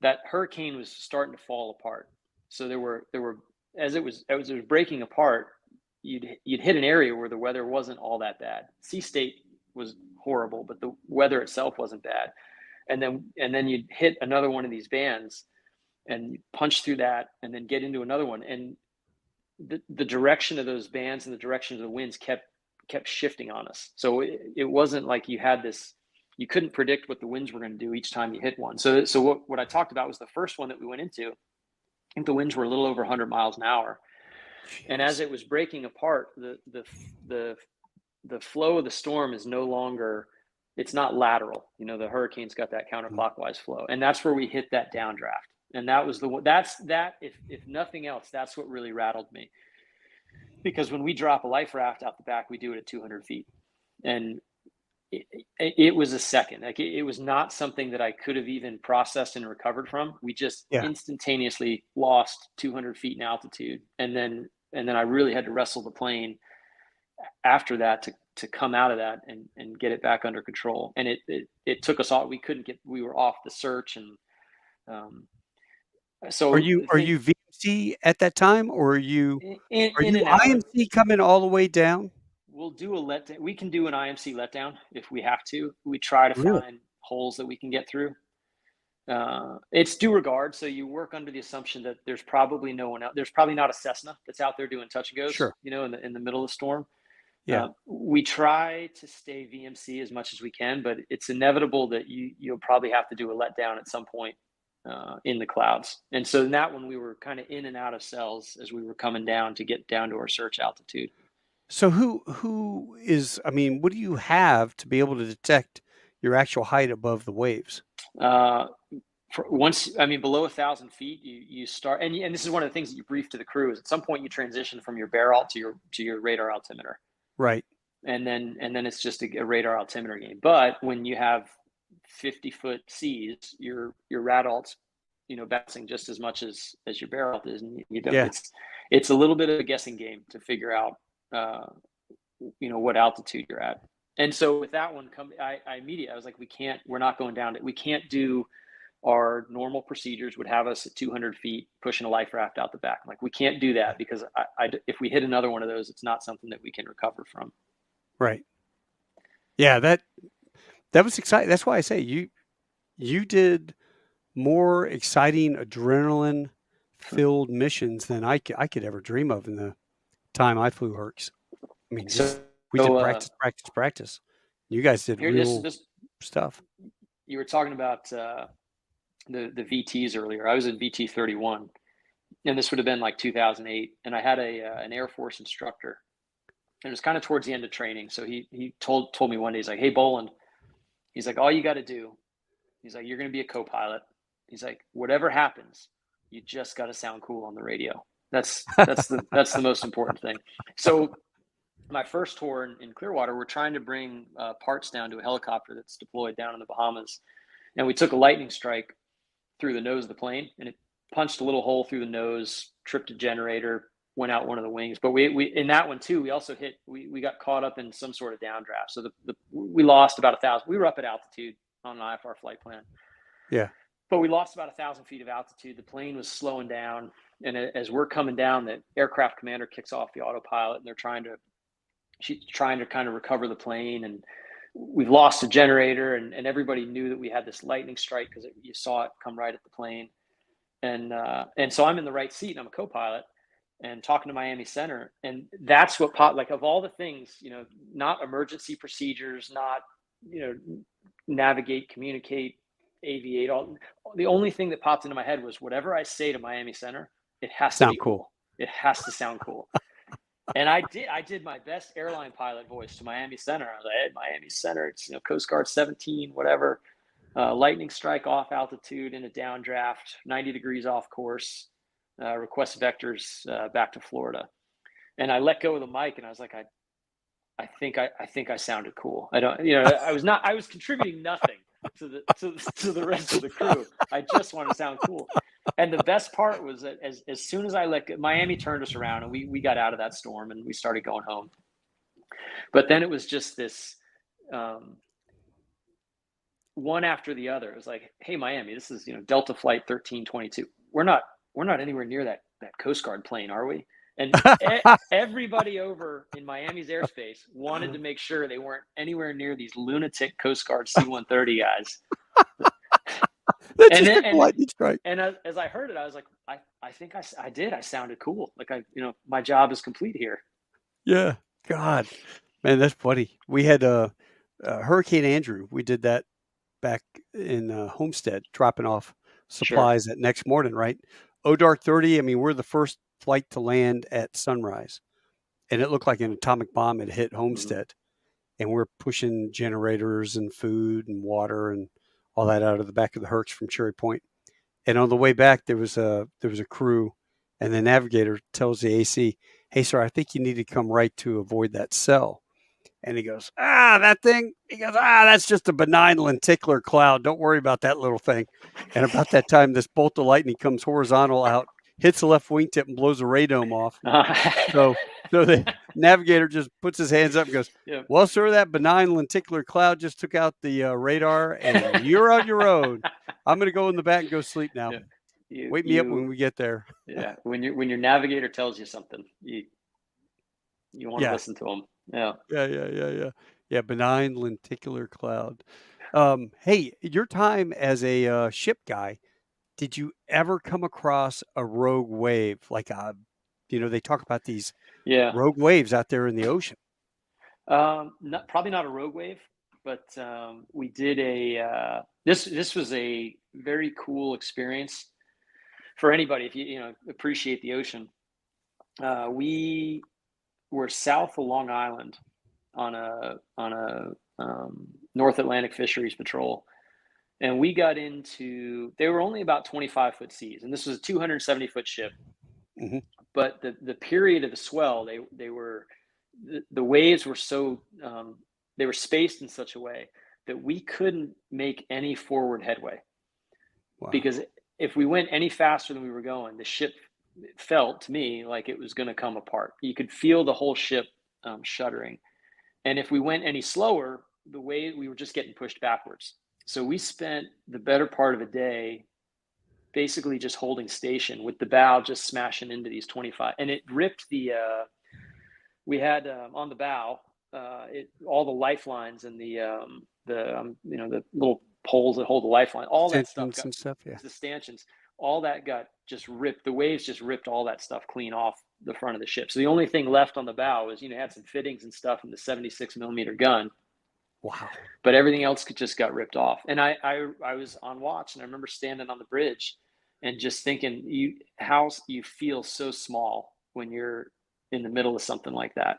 that hurricane was starting to fall apart. So there were as it was breaking apart, you'd hit an area where the weather wasn't all that bad. Sea state was horrible, but the weather itself wasn't bad. And then you'd hit another one of these bands and punch through that and then get into another one. And the direction of those bands and the direction of the winds kept shifting on us. So it wasn't like you had this, you couldn't predict what the winds were going to do each time you hit one. So what I talked about was the first one that we went into. I think the winds were a little over 100 miles an hour. Jeez. And as it was breaking apart, the flow of the storm is no longer, it's not lateral. You know, the hurricane's got that counterclockwise flow, and that's where we hit that downdraft. And that was if nothing else, that's what really rattled me. Because when we drop a life raft out the back, we do it at 200 feet. And it was a second. Like it was not something that I could have even processed and recovered from. We just instantaneously lost 200 feet in altitude. And then I really had to wrestle the plane after that to come out of that and get it back under control. And it took us all, we were off the search. And so are you VMC at that time, or are you in IMC coming all the way down? We'll do a letdown. We can do an IMC letdown if we have to. We try to find holes that we can get through. It's due regard. So you work under the assumption that there's probably no one out. There's probably not a Cessna that's out there doing touch and goes, you know, in the middle of the storm. Yeah. We try to stay VMC as much as we can, but it's inevitable that you'll probably have to do a letdown at some point in the clouds. And so in that one, we were kind of in and out of cells as we were coming down to get down to our search altitude. So who is, I mean, what do you have to be able to detect your actual height above the waves? Below 1,000 feet, you start, and this is one of the things that you brief to the crew, is at some point you transition from your bear alt to your radar altimeter. Right. And then it's just a radar altimeter game. But when you have 50-foot seas, your rad alt's, you know, bouncing just as much as your bear alt is, and you don't, it's a little bit of a guessing game to figure out you know, what altitude you're at. And so with that one, I was like, we're not going down we can't do our normal procedures would have us at 200 feet pushing a life raft out the back. I'm like, we can't do that because if we hit another one of those, it's not something that we can recover from. Right. Yeah, that was exciting. That's why I say you did more exciting adrenaline filled missions than I could ever dream of in the time I flew Hercs. I mean, we did practice. You guys did real stuff. You were talking about the VTs earlier. I was in VT 31, and this would have been like 2008. And I had an Air Force instructor, and it was kind of towards the end of training. So he told me one day, he's like, "Hey, Boland," he's like, "all you got to do," he's like, "you're going to be a co-pilot." He's like, "whatever happens, you just got to sound cool on the radio. That's the most important thing." So my first tour in Clearwater, we're trying to bring parts down to a helicopter that's deployed down in the Bahamas. And we took a lightning strike through the nose of the plane, and it punched a little hole through the nose, tripped a generator, went out one of the wings. But we in that one too, we also we got caught up in some sort of downdraft. So we lost about 1,000. We were up at altitude on an IFR flight plan. Yeah. But we lost about 1,000 feet of altitude. The plane was slowing down. And as we're coming down, the aircraft commander kicks off the autopilot, and she's trying to kind of recover the plane. And we've lost a generator, and everybody knew that we had this lightning strike because you saw it come right at the plane. And so I'm in the right seat, and I'm a co-pilot and talking to Miami Center. And that's what popped, like, of all the things, you know, not emergency procedures, not, you know, navigate, communicate, aviate, the only thing that popped into my head was whatever I say to Miami Center, it has to be cool. It has to sound cool. And I did my best airline pilot voice to Miami Center. I was like, "Hey, Miami Center, it's, you know, Coast Guard 17, whatever, lightning strike off altitude in a downdraft, 90 degrees off course, request vectors back to Florida." And I let go of the mic, and I was like, I think I sounded cool. I don't, you know, I was contributing nothing to the rest of the crew. I just wanted to sound cool. And the best part was that as soon as I Miami turned us around, and we got out of that storm, and we started going home. But then it was just this one after the other. It was like, "Hey, Miami, this is, you know, Delta Flight 1322. We're not anywhere near that Coast Guard plane, are we?" And everybody over in Miami's airspace wanted to make sure they weren't anywhere near these lunatic Coast Guard C-130 guys. That And just then, took a lightning strike. and as I heard it, I was like, I think I did. I sounded cool. Like my job is complete here. Yeah. God, man, that's funny. We had Hurricane Andrew. We did that back in Homestead, dropping off Sure. supplies that next morning, right? Oh, dark 30. I mean, we're the first flight to land at sunrise, and it looked like an atomic bomb had hit Hmm. Homestead. And we're pushing generators and food and water and all that out of the back of the Hertz from Cherry Point. And on the way back, there was a crew, and the navigator tells the AC, "Hey, sir, I think you need to come right to avoid that cell." And he goes, that thing. He goes, that's just a benign lenticular cloud. Don't worry about that little thing. And about that time, this bolt of lightning comes horizontal out, hits the left wingtip, and blows the radome off. So, so the navigator just puts his hands up and goes, Yeah. "Well, sir, that benign lenticular cloud just took out the radar, and you're on your own. I'm going to go in the back and go sleep now. Yeah. You Wake me up when you we get there." yeah. When your navigator tells you something, you want to Yeah, listen to him. Yeah. yeah. Yeah, benign lenticular cloud. Hey, your time as a ship guy, did you ever come across a rogue wave? They talk about these Yeah. rogue waves out there in the ocean. Probably not a rogue wave, but we did this was a very cool experience for anybody if you appreciate the ocean. We were south of Long Island on a North Atlantic Fisheries Patrol, and we got into. They were only about 25-foot seas, and this was a 270-foot ship. Hmm. But the period of the swell, the waves were so they were spaced in such a way that we couldn't make any forward headway, Wow. because if we went any faster than we were going, the ship felt to me like it was going to come apart. You could feel the whole ship shuddering. And if we went any slower, the way we were just getting pushed backwards. So we spent the better part of a day basically just holding station with the bow just smashing into these 25, and it ripped we had on the bow all the lifelines and the little poles that hold the lifeline, all that stuff Tensions got, and stuff. Yeah. the stanchions, all that got just ripped. The waves just ripped all that stuff clean off the front of the ship. So the only thing left on the bow was, had some fittings and stuff in the 76 millimeter gun, Wow. but everything else just got ripped off. And I was on watch, and I remember standing on the bridge and just thinking, you feel so small when you're in the middle of something like that.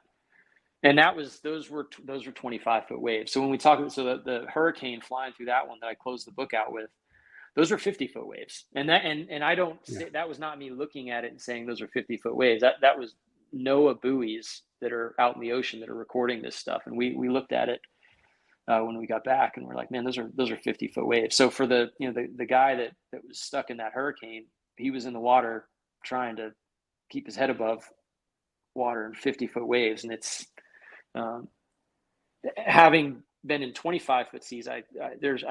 And those were 25-foot waves. So when we talk, the hurricane flying through that one that I closed the book out with, those were 50-foot waves. And I don't say that was not me looking at it and saying those are 50-foot waves. That was NOAA buoys that are out in the ocean that are recording this stuff. And we looked at it when we got back, and we're like, man, those are 50-foot waves. So for the guy that was stuck in that hurricane, he was in the water trying to keep his head above water in 50-foot waves. And it's having been in 25-foot seas, I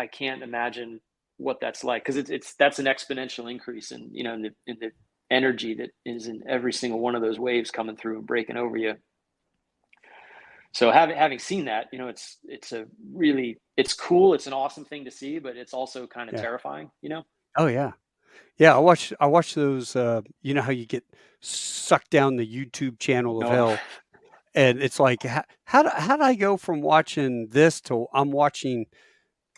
can't imagine what that's like, because that's an exponential increase in the energy that is in every single one of those waves coming through and breaking over you. So having seen that, it's cool. It's an awesome thing to see, but it's also kind of Yeah. terrifying, Oh yeah. Yeah. I watch those. You know how you get sucked down the YouTube channel of Oh, hell, and it's like, how did I go from watching this to I'm watching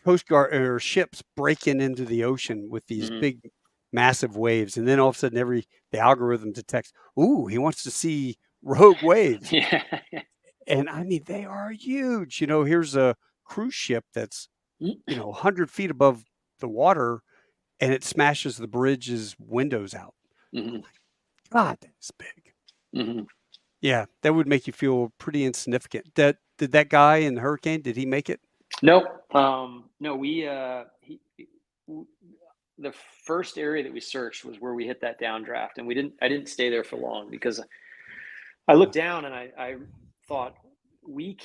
Coast Guard or ships breaking into the ocean with these mm-hmm. big, massive waves, and then all of a sudden, the algorithm detects, ooh, he wants to see rogue waves, Yeah. and I mean they are huge. Here's a cruise ship that's 100 feet above the water, and it smashes the bridge's windows out. Mm-hmm. I'm like, God, that's big. Mm-hmm. Yeah, that would make you feel pretty insignificant. Did that guy in the hurricane? Did he make it? Nope. No, the first area that we searched was where we hit that downdraft, and I didn't stay there for long, because I looked down and I thought, we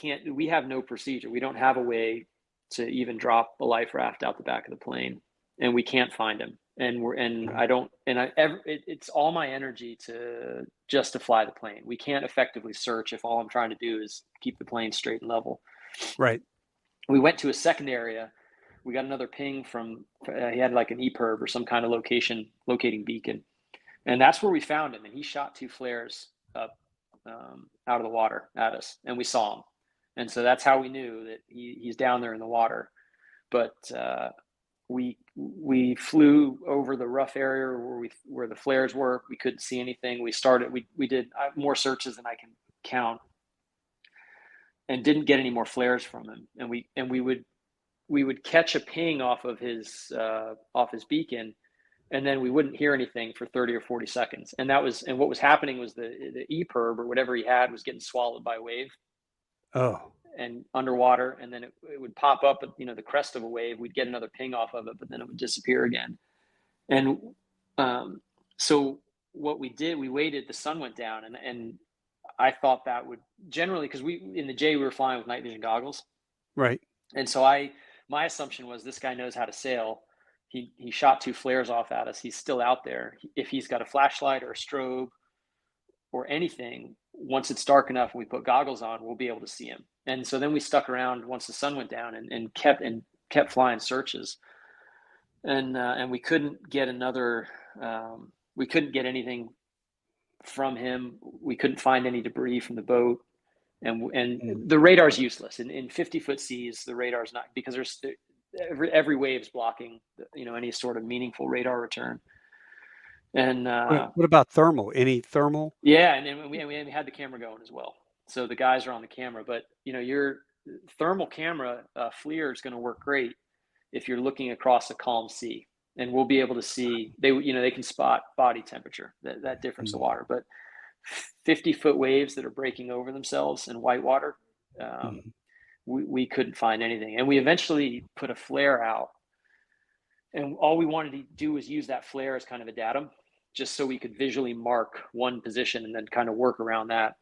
have no procedure. We don't have a way to even drop a life raft out the back of the plane, and we can't find him. It's all my energy just to fly the plane. We can't effectively search if all I'm trying to do is keep the plane straight and level. Right. We went to a second area we got another ping from, he had like an EPIRB or some kind of locating beacon. And that's where we found him. And he shot 2 flares up out of the water at us, and we saw him. And so that's how we knew that he's down there in the water. But we flew over the rough area where the flares were. We couldn't see anything. We did more searches than I can count, and didn't get any more flares from him. And we would catch a ping off of his beacon, and then we wouldn't hear anything for 30 or 40 seconds. And what was happening was the EPIRB or whatever he had was getting swallowed by a wave. Oh. And underwater, and then it would pop up at, the crest of a wave. We'd get another ping off of it, but then it would disappear again. And so what we did, we waited, the sun went down, and I thought that would generally, because in the J we were flying with night vision goggles. Right. And so my assumption was this guy knows how to sail. He shot 2 flares off at us. He's still out there. If he's got a flashlight or a strobe or anything, once it's dark enough and we put goggles on, we'll be able to see him. And so then we stuck around once the sun went down and kept flying searches. And we couldn't get we couldn't get anything from him. We couldn't find any debris from the boat. And the radar's useless. In 50-foot seas, the radar's not, because every wave's blocking, any sort of meaningful radar return. And what about thermal? Any thermal? Yeah, and then we had the camera going as well. So the guys are on the camera, but your thermal camera FLIR is going to work great if you're looking across a calm sea, and we'll be able to see they can spot body temperature, that difference of water. But 50-foot waves that are breaking over themselves in white water, we couldn't find anything. And we eventually put a flare out, and all we wanted to do was use that flare as kind of a datum, just so we could visually mark one position and then kind of work around that.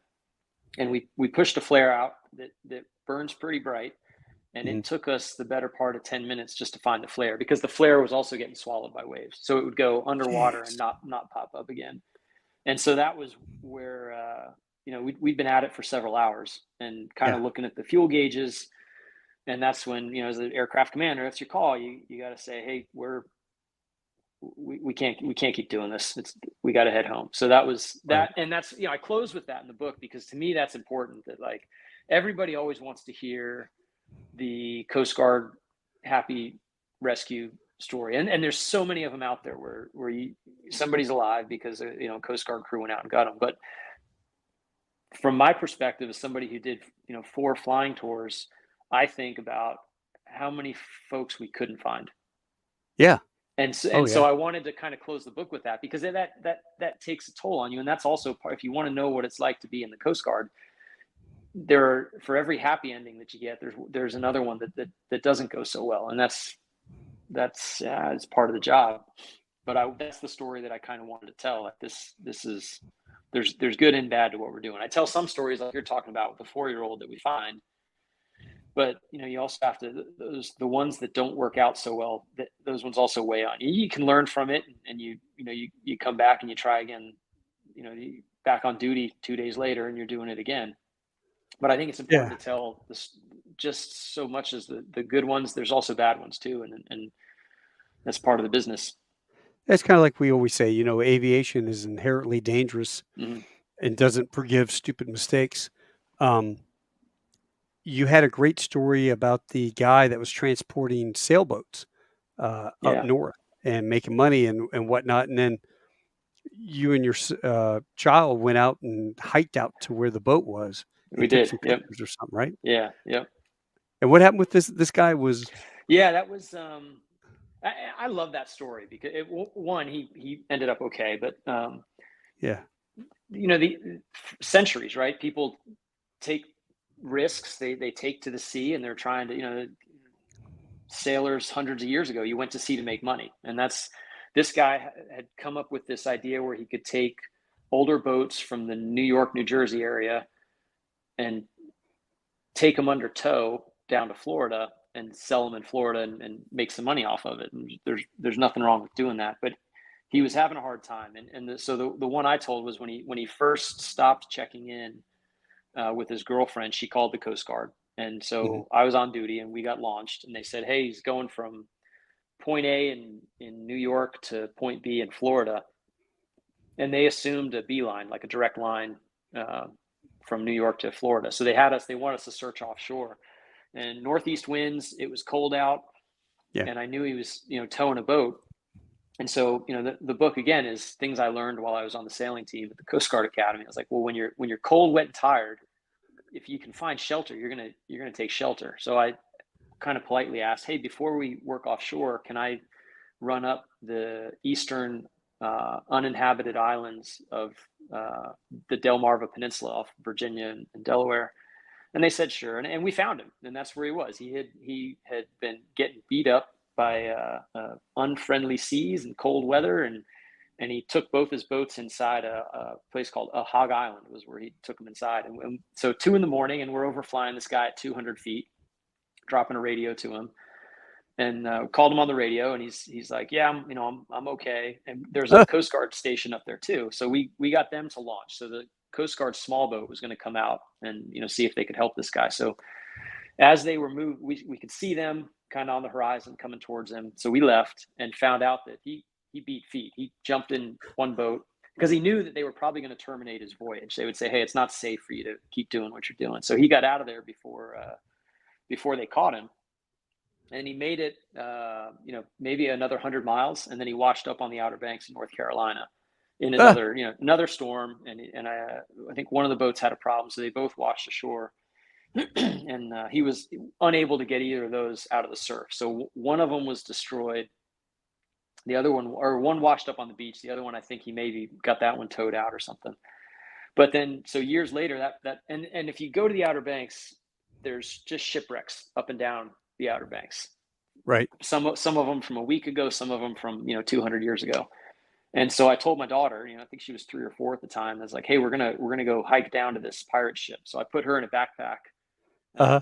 And we pushed a flare out that burns pretty bright, and it took us the better part of 10 minutes just to find the flare, because the flare was also getting swallowed by waves. So it would go underwater and not pop up again. And so that was where we'd been at it for several hours and kind of looking at the fuel gauges. And that's when, as the aircraft commander, that's your call. You got to say, hey, we can't keep doing this. We got to head home. So that was that. Right. And that's, I close with that in the book, because to me, that's important, that like everybody always wants to hear the Coast Guard happy rescue story. And there's so many of them out there where somebody's alive because, Coast Guard crew went out and got them. But from my perspective, as somebody who did, 4 flying tours, I think about how many folks we couldn't find. Yeah. So I wanted to kind of close the book with that, because that takes a toll on you. And that's also part, if you want to know what it's like to be in the Coast Guard, for every happy ending that you get, there's another one that doesn't go so well. And that's it's part of the job. But that's the story that I kind of wanted to tell. Like there's good and bad to what we're doing. I tell some stories like you're talking about with the 4-year-old that we find. But you also have to, the ones that don't work out so well, those ones also weigh on you. You can learn from it, and you come back and you try again. Back on duty 2 days later, and you're doing it again. But I think it's important to tell this, just so much as the good ones. There's also bad ones too, and that's part of the business. It's kind of like we always say, aviation is inherently dangerous and doesn't forgive stupid mistakes. You had a great story about the guy that was transporting sailboats up north and making money and whatnot. And then you and your child went out and hiked out to where the boat was. We did. Some pictures or something, right? Yeah. Yep. And what happened with this guy was? Yeah, that was. I love that story because he ended up okay, but the centuries, right? People take risks. They take to the sea, and they're trying to, sailors hundreds of years ago, you went to sea to make money. And this guy had come up with this idea where he could take older boats from the New York, New Jersey area and take them under tow down to Florida and sell them in Florida and make some money off of it. And there's nothing wrong with doing that, but he was having a hard time. So the one I told was when he first stopped checking in with his girlfriend, she called the Coast Guard, And Mhm. so I was on duty, and we got launched, and they said, hey, he's going from point A in New York to point B in Florida. And they assumed a beeline, like a direct line uh, from New York to Florida. So they wanted us to search offshore, and northeast winds. It was cold out, Yeah. and I knew he was, towing a boat. And so, the book again is things I learned while I was on the sailing team at the Coast Guard Academy. I was like, well, when you're cold, wet, and tired, if you can find shelter, you're gonna take shelter. So I kind of politely asked, hey, before we work offshore, can I run up the eastern uninhabited islands of the Delmarva Peninsula off Virginia and Delaware? And they said sure, and we found him, and that's where he was. He had been getting beat up by unfriendly seas and cold weather, and he took both his boats inside a place called Hog Island was where he took them inside. And so 2 a.m, and we're overflying this guy at 200 feet, dropping a radio to him, and called him on the radio, and he's like, yeah, I'm okay. And there's a Coast Guard station up there too, so we got them to launch. So the Coast Guard small boat was going to come out and see if they could help this guy. So as they were moved, we could see them kind of on the horizon coming towards him. So we left and found out that he beat feet. He jumped in one boat because he knew that they were probably going to terminate his voyage. They would say, hey, it's not safe for you to keep doing what you're doing. So he got out of there before they caught him. And he made it, maybe another 100 miles, and then he washed up on the Outer Banks in North Carolina in another storm. And I think one of the boats had a problem, so they both washed ashore. And he was unable to get either of those out of the surf. So one of them was destroyed. The other one washed up on the beach. The other one, I think he maybe got that one towed out or something. But then, so years later, and if you go to the Outer Banks, there's just shipwrecks up and down the Outer Banks. Right. Some of them from a week ago, some of them from 200 years ago. And so I told my daughter, I think she was 3 or 4 at the time. I was like, hey, we're gonna go hike down to this pirate ship. So I put her in a backpack,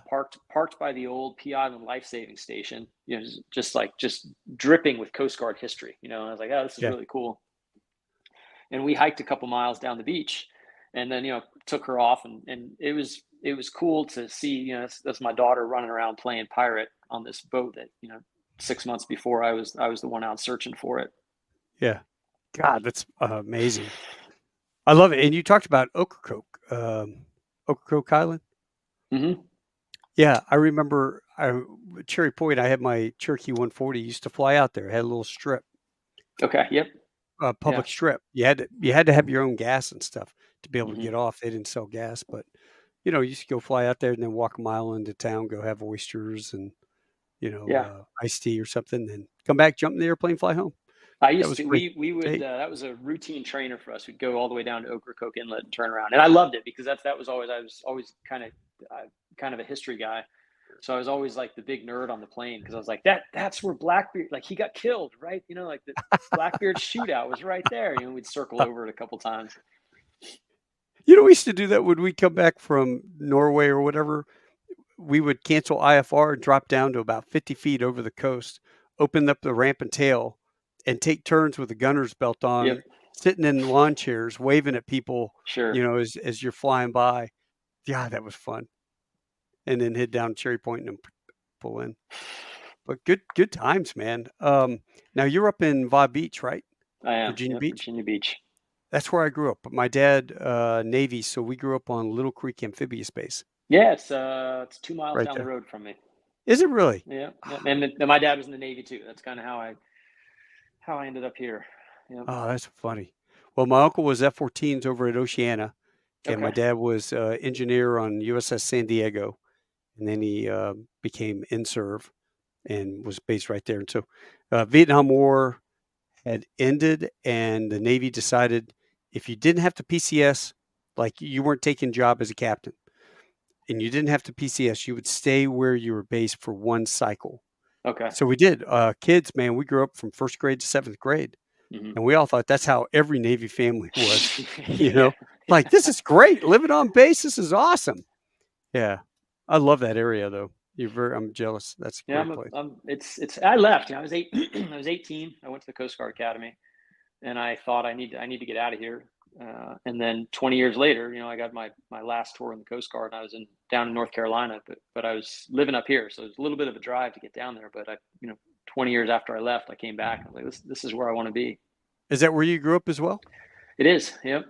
parked by the old Pea Island life saving station. Just dripping with Coast Guard history. And I was like, oh, this is really cool. And we hiked a couple miles down the beach, and then took her off, and it was cool to see. That's my daughter running around playing pirate on this boat that 6 months before I was the one out searching for it. Yeah. God, that's amazing. I love it. And you talked about Ocracoke Island. Mm-hmm. Yeah, I remember Cherry Point. I had my Cherokee 140. Used to fly out there. It had a little strip. Okay. Yep. Public strip. You had to have your own gas and stuff to be able to Mm-hmm. get off. They didn't sell gas, but you used to go fly out there and then walk a mile into town, go have oysters and iced tea or something, then come back, jump in the airplane, fly home. I That used was to. great. We would. That was a routine trainer for us. We'd go all the way down to Ocracoke Inlet and turn around, and I loved it because that was always. I was always kind of a history guy, so I was always like the big nerd on the plane because I was like that's where Blackbeard, like, he got killed, right? Like the Blackbeard shootout was right there. We'd circle over it a couple times. We used to do that when we come back from Norway or whatever. We would cancel IFR and drop down to about 50 feet over the coast, open up the ramp and tail, and take turns with a gunner's belt on, Yep. sitting in lawn chairs, waving at people, Sure. as you're flying by. Yeah, that was fun. And then head down Cherry Point and pull in. But good times, man. Now you're up in Va Beach, right? I am. Virginia Yep, Beach. Virginia Beach. That's where I grew up. But my dad, Navy, so we grew up on Little Creek Amphibious Base. Yeah, it's 2 miles Right down there. the road from me. Is it really? Yeah. And my dad was in the Navy too. That's kind of how I ended up here. Yep. Oh, that's funny. Well, my uncle was F-14s over at Oceana, and my Okay. dad was engineer on USS San Diego, and then he became in-serv and was based right there. And so Vietnam War had ended, and the Navy decided if you didn't have to PCS, like you weren't taking a job as a captain, and you didn't have to PCS, you would stay where you were based for one cycle. Okay. So we did. Kids, man, we grew up from first grade to seventh grade. Mm-hmm. And we all thought that's how every Navy family was, Yeah. like, this is great. Living on base. This is awesome. Yeah. I love that area though. I'm jealous. That's a great place. I left. I was 18. I went to the Coast Guard Academy, and I thought I need to get out of here. And then 20 years later, I got my last tour in the Coast Guard, and I was down in North Carolina, but I was living up here, so it was a little bit of a drive to get down there. But 20 years after I left, I came back. I was like, this is where I want to be. Is that where you grew up as well? It is. Yep.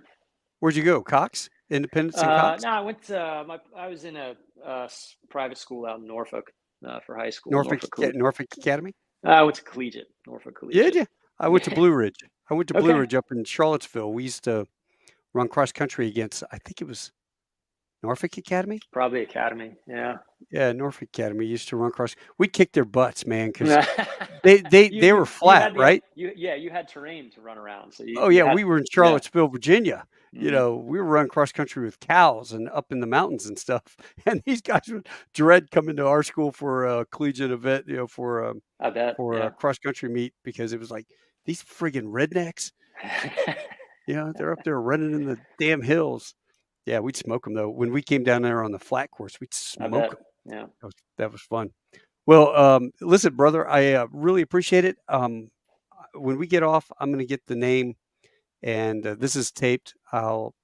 Where'd you go? Cox? Independence and Cox? No, I went to I was in a private school out in Norfolk for high school. Norfolk Academy? I went to Collegiate, Norfolk Collegiate. Yeah. I went to Blue Ridge. I went to Blue Okay. Ridge up in Charlottesville. We used to run cross country against, I think it was Norfolk Academy? Probably Academy, yeah. Yeah, Norfolk Academy used to run cross. We kicked their butts, man, because they were flat, right? You had terrain to run around. So we were in Charlottesville, Virginia. Mm-hmm. We were running cross country with cows and up in the mountains and stuff. And these guys would dread coming to our school for a collegiate event, for a cross country meet, because it was like, these friggin' rednecks. They're up there running in the damn hills. Yeah, we'd smoke them though. When we came down there on the flat course, we'd smoke them. Yeah, that was fun. Well, listen, brother, I really appreciate it. When we get off, I'm going to get the name, and this is taped. I'll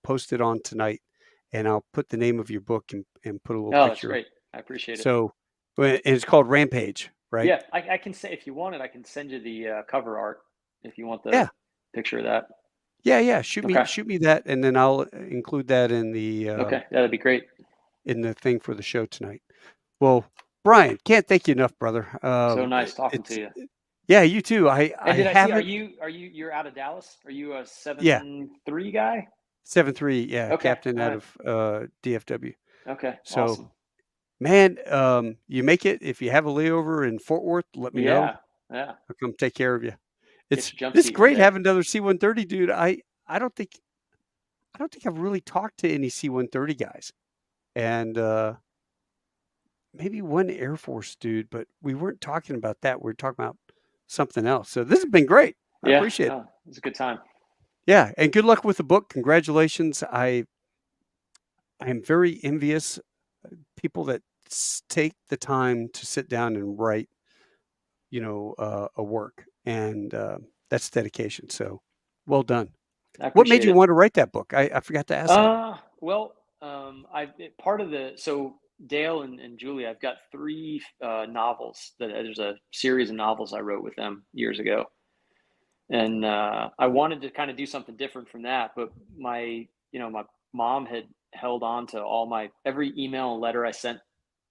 post it on tonight, and I'll put the name of your book and put a little picture. Oh, that's great. I appreciate it. So, and it's called Rampage, right? Yeah, I can say, if you want it, I can send you the cover art if you want the picture of that. Yeah. Shoot me that, and then I'll include that in the. Okay, that'd be great. In the thing for the show tonight. Well, Brian, can't thank you enough, brother. So nice talking to you. Yeah, you too. You're out of Dallas? Are you a 7-3 guy? 7-3, yeah. Okay. Captain out of DFW. Okay. So, awesome. Man, you make it. If you have a layover in Fort Worth, let me know. Yeah. I'll come take care of you. It's great having another C-130, dude. I don't think I've really talked to any C-130 guys. And maybe one Air Force dude, but we weren't talking about that. We were talking about something else. So this has been great. I appreciate it. It's a good time. Yeah, and good luck with the book. Congratulations. I am very envious people that take the time to sit down and write, a work, and that's dedication. So well done. What made you want to write that book? I forgot to ask that. Well, so Dale and Julie, I've got 3 novels there's a series of novels I wrote with them years ago. And I wanted to kind of do something different from that, but my mom had held on to every email and letter I sent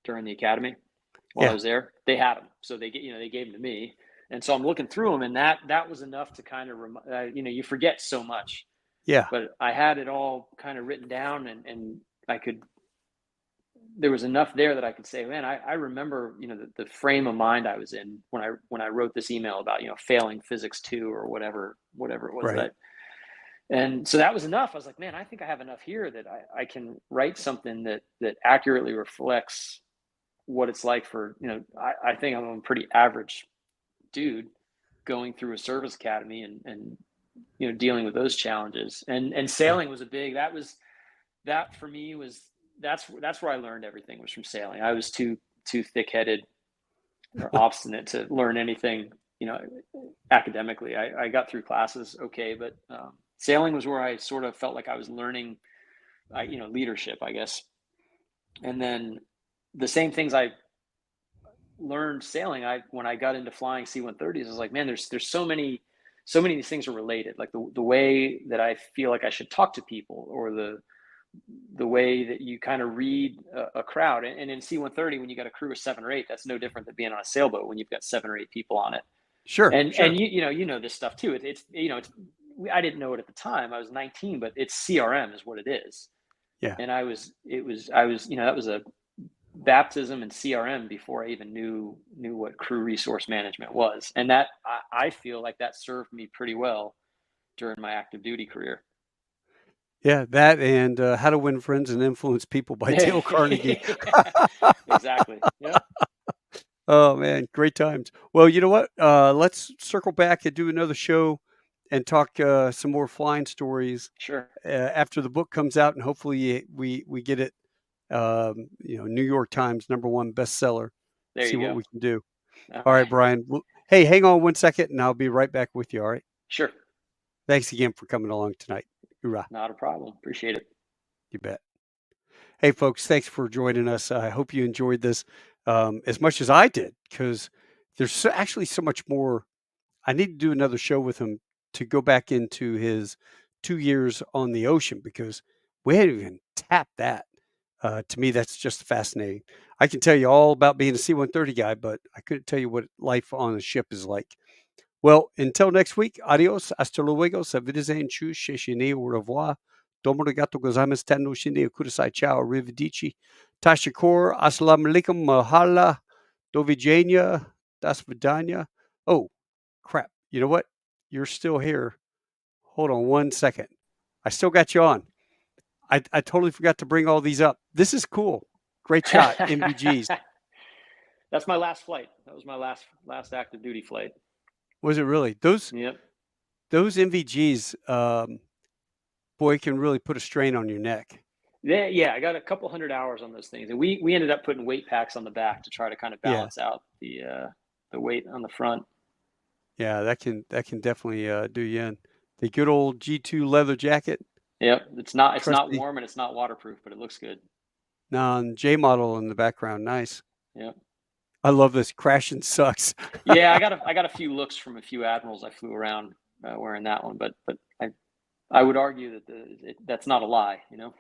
during the academy while I was there. They had them. So they gave them to me. And so I'm looking through them, and that was enough to kind of, you forget so much. Yeah. But I had it all kind of written down, and there was enough there that I could say, man, I remember, the frame of mind I was in when I wrote this email about, failing physics 2 or whatever it was. Right. And so that was enough. I was like, man, I think I have enough here that I can write something that accurately reflects what it's like for, I think I'm a pretty average dude going through a service academy and dealing with those challenges, and sailing was that for me was that's where I learned everything, was from sailing. I was too thick-headed or obstinate to learn anything academically. I got through classes okay, but sailing was where I sort of felt like I was learning leadership, I guess. And then the same things I learned sailing, when I got into flying C-130s, I was like, man, there's so many of these things are related. Like the way that I feel like I should talk to people, or the way that you kind of read a crowd. And in C-130, when you got a crew of 7 or 8, that's no different than being on a sailboat when you've got 7 or 8 people on it. Sure. And this stuff too. It's I didn't know it at the time. I was 19, but it's CRM is what it is. Yeah. And that was a baptism in CRM before I even knew what crew resource management was. And that I feel like that served me pretty well during my active duty career. Yeah, that and How to Win Friends and Influence People by Dale Carnegie. Exactly. Yeah. Oh man, great times. Well, you know what? Let's circle back and do another show and talk some more flying stories. Sure. After the book comes out, and hopefully we get it. New York Times #1 bestseller. There you go. See what we can do. All right, Brian. Well, hey, hang on one second, and I'll be right back with you. All right. Sure. Thanks again for coming along tonight. Hoorah. Not a problem. Appreciate it. You bet. Hey, folks, thanks for joining us. I hope you enjoyed this as much as I did, because there's actually so much more. I need to do another show with him to go back into his 2 years on the ocean, because we hadn't even tapped that. To me, that's just fascinating. I can tell you all about being a C-130 guy, but I couldn't tell you what life on a ship is like. Well, until next week, adios, hasta luego, sa wiedersehen, tschüss, shishine, au revoir, domo arigato gozaimasu, tano shinde, kudasai, ciao, arrivederci, tashakor, assalamu alaikum, mahala, dovidjania, das vidanya. Oh, crap. You know what? You're still here. Hold on 1 second. I still got you on. I totally forgot to bring all these up. This is cool. Great shot, MVGs. That's my last flight. That was my last active duty flight. Was it really? Those Yep. MVGs, boy, can really put a strain on your neck. Yeah, I got a couple 100 hours on those things, and we ended up putting weight packs on the back to try to kind of Yeah. balance out the weight on the front. Yeah, that can definitely do you in. The good old G2 leather jacket. Yep, it's not Trusty. warm and it's not waterproof, but it looks good. J model in the background. Nice. Yep. I love this. Crashing sucks. Yeah, I got a few looks from a few admirals I flew around wearing that one, but I would argue that that's not a lie, you know.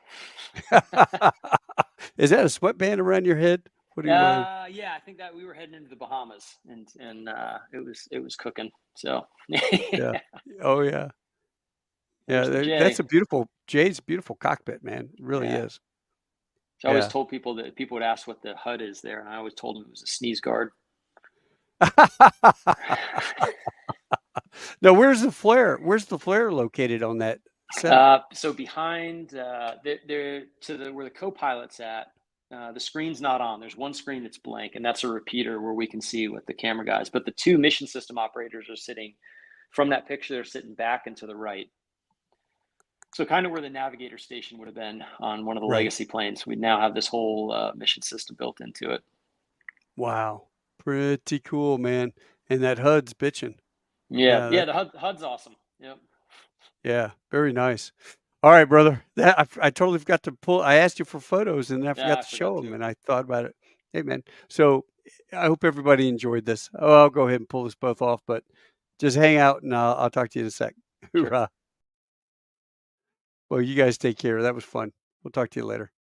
Is that a sweatband around your head? What are you wearing? Yeah, I think that we were heading into the Bahamas, and it was cooking. So Yeah. Oh yeah. Yeah, that's a beautiful Jay's a beautiful cockpit, man. It really is. So I always told people that people would ask what the HUD is there, and I always told them it was a sneeze guard. Now, where's the flare? Where's the flare located on that setup? So behind where the co-pilot's at, the screen's not on. There's one screen that's blank, and that's a repeater where we can see with the camera guys. But the two mission system operators are sitting from that picture. They're sitting back and to the right. So kind of where the navigator station would have been on one of the legacy planes. We now have this whole mission system built into it. Wow. Pretty cool, man. And that HUD's bitching. Yeah, the HUD's awesome. Yep. Yeah, very nice. All right, brother. I totally forgot to pull. I asked you for photos, and I forgot to show them, and I thought about it. Hey, man. So I hope everybody enjoyed this. Oh, I'll go ahead and pull this both off, but just hang out, and I'll talk to you in a sec. Sure. Hoorah. Well, you guys take care. That was fun. We'll talk to you later.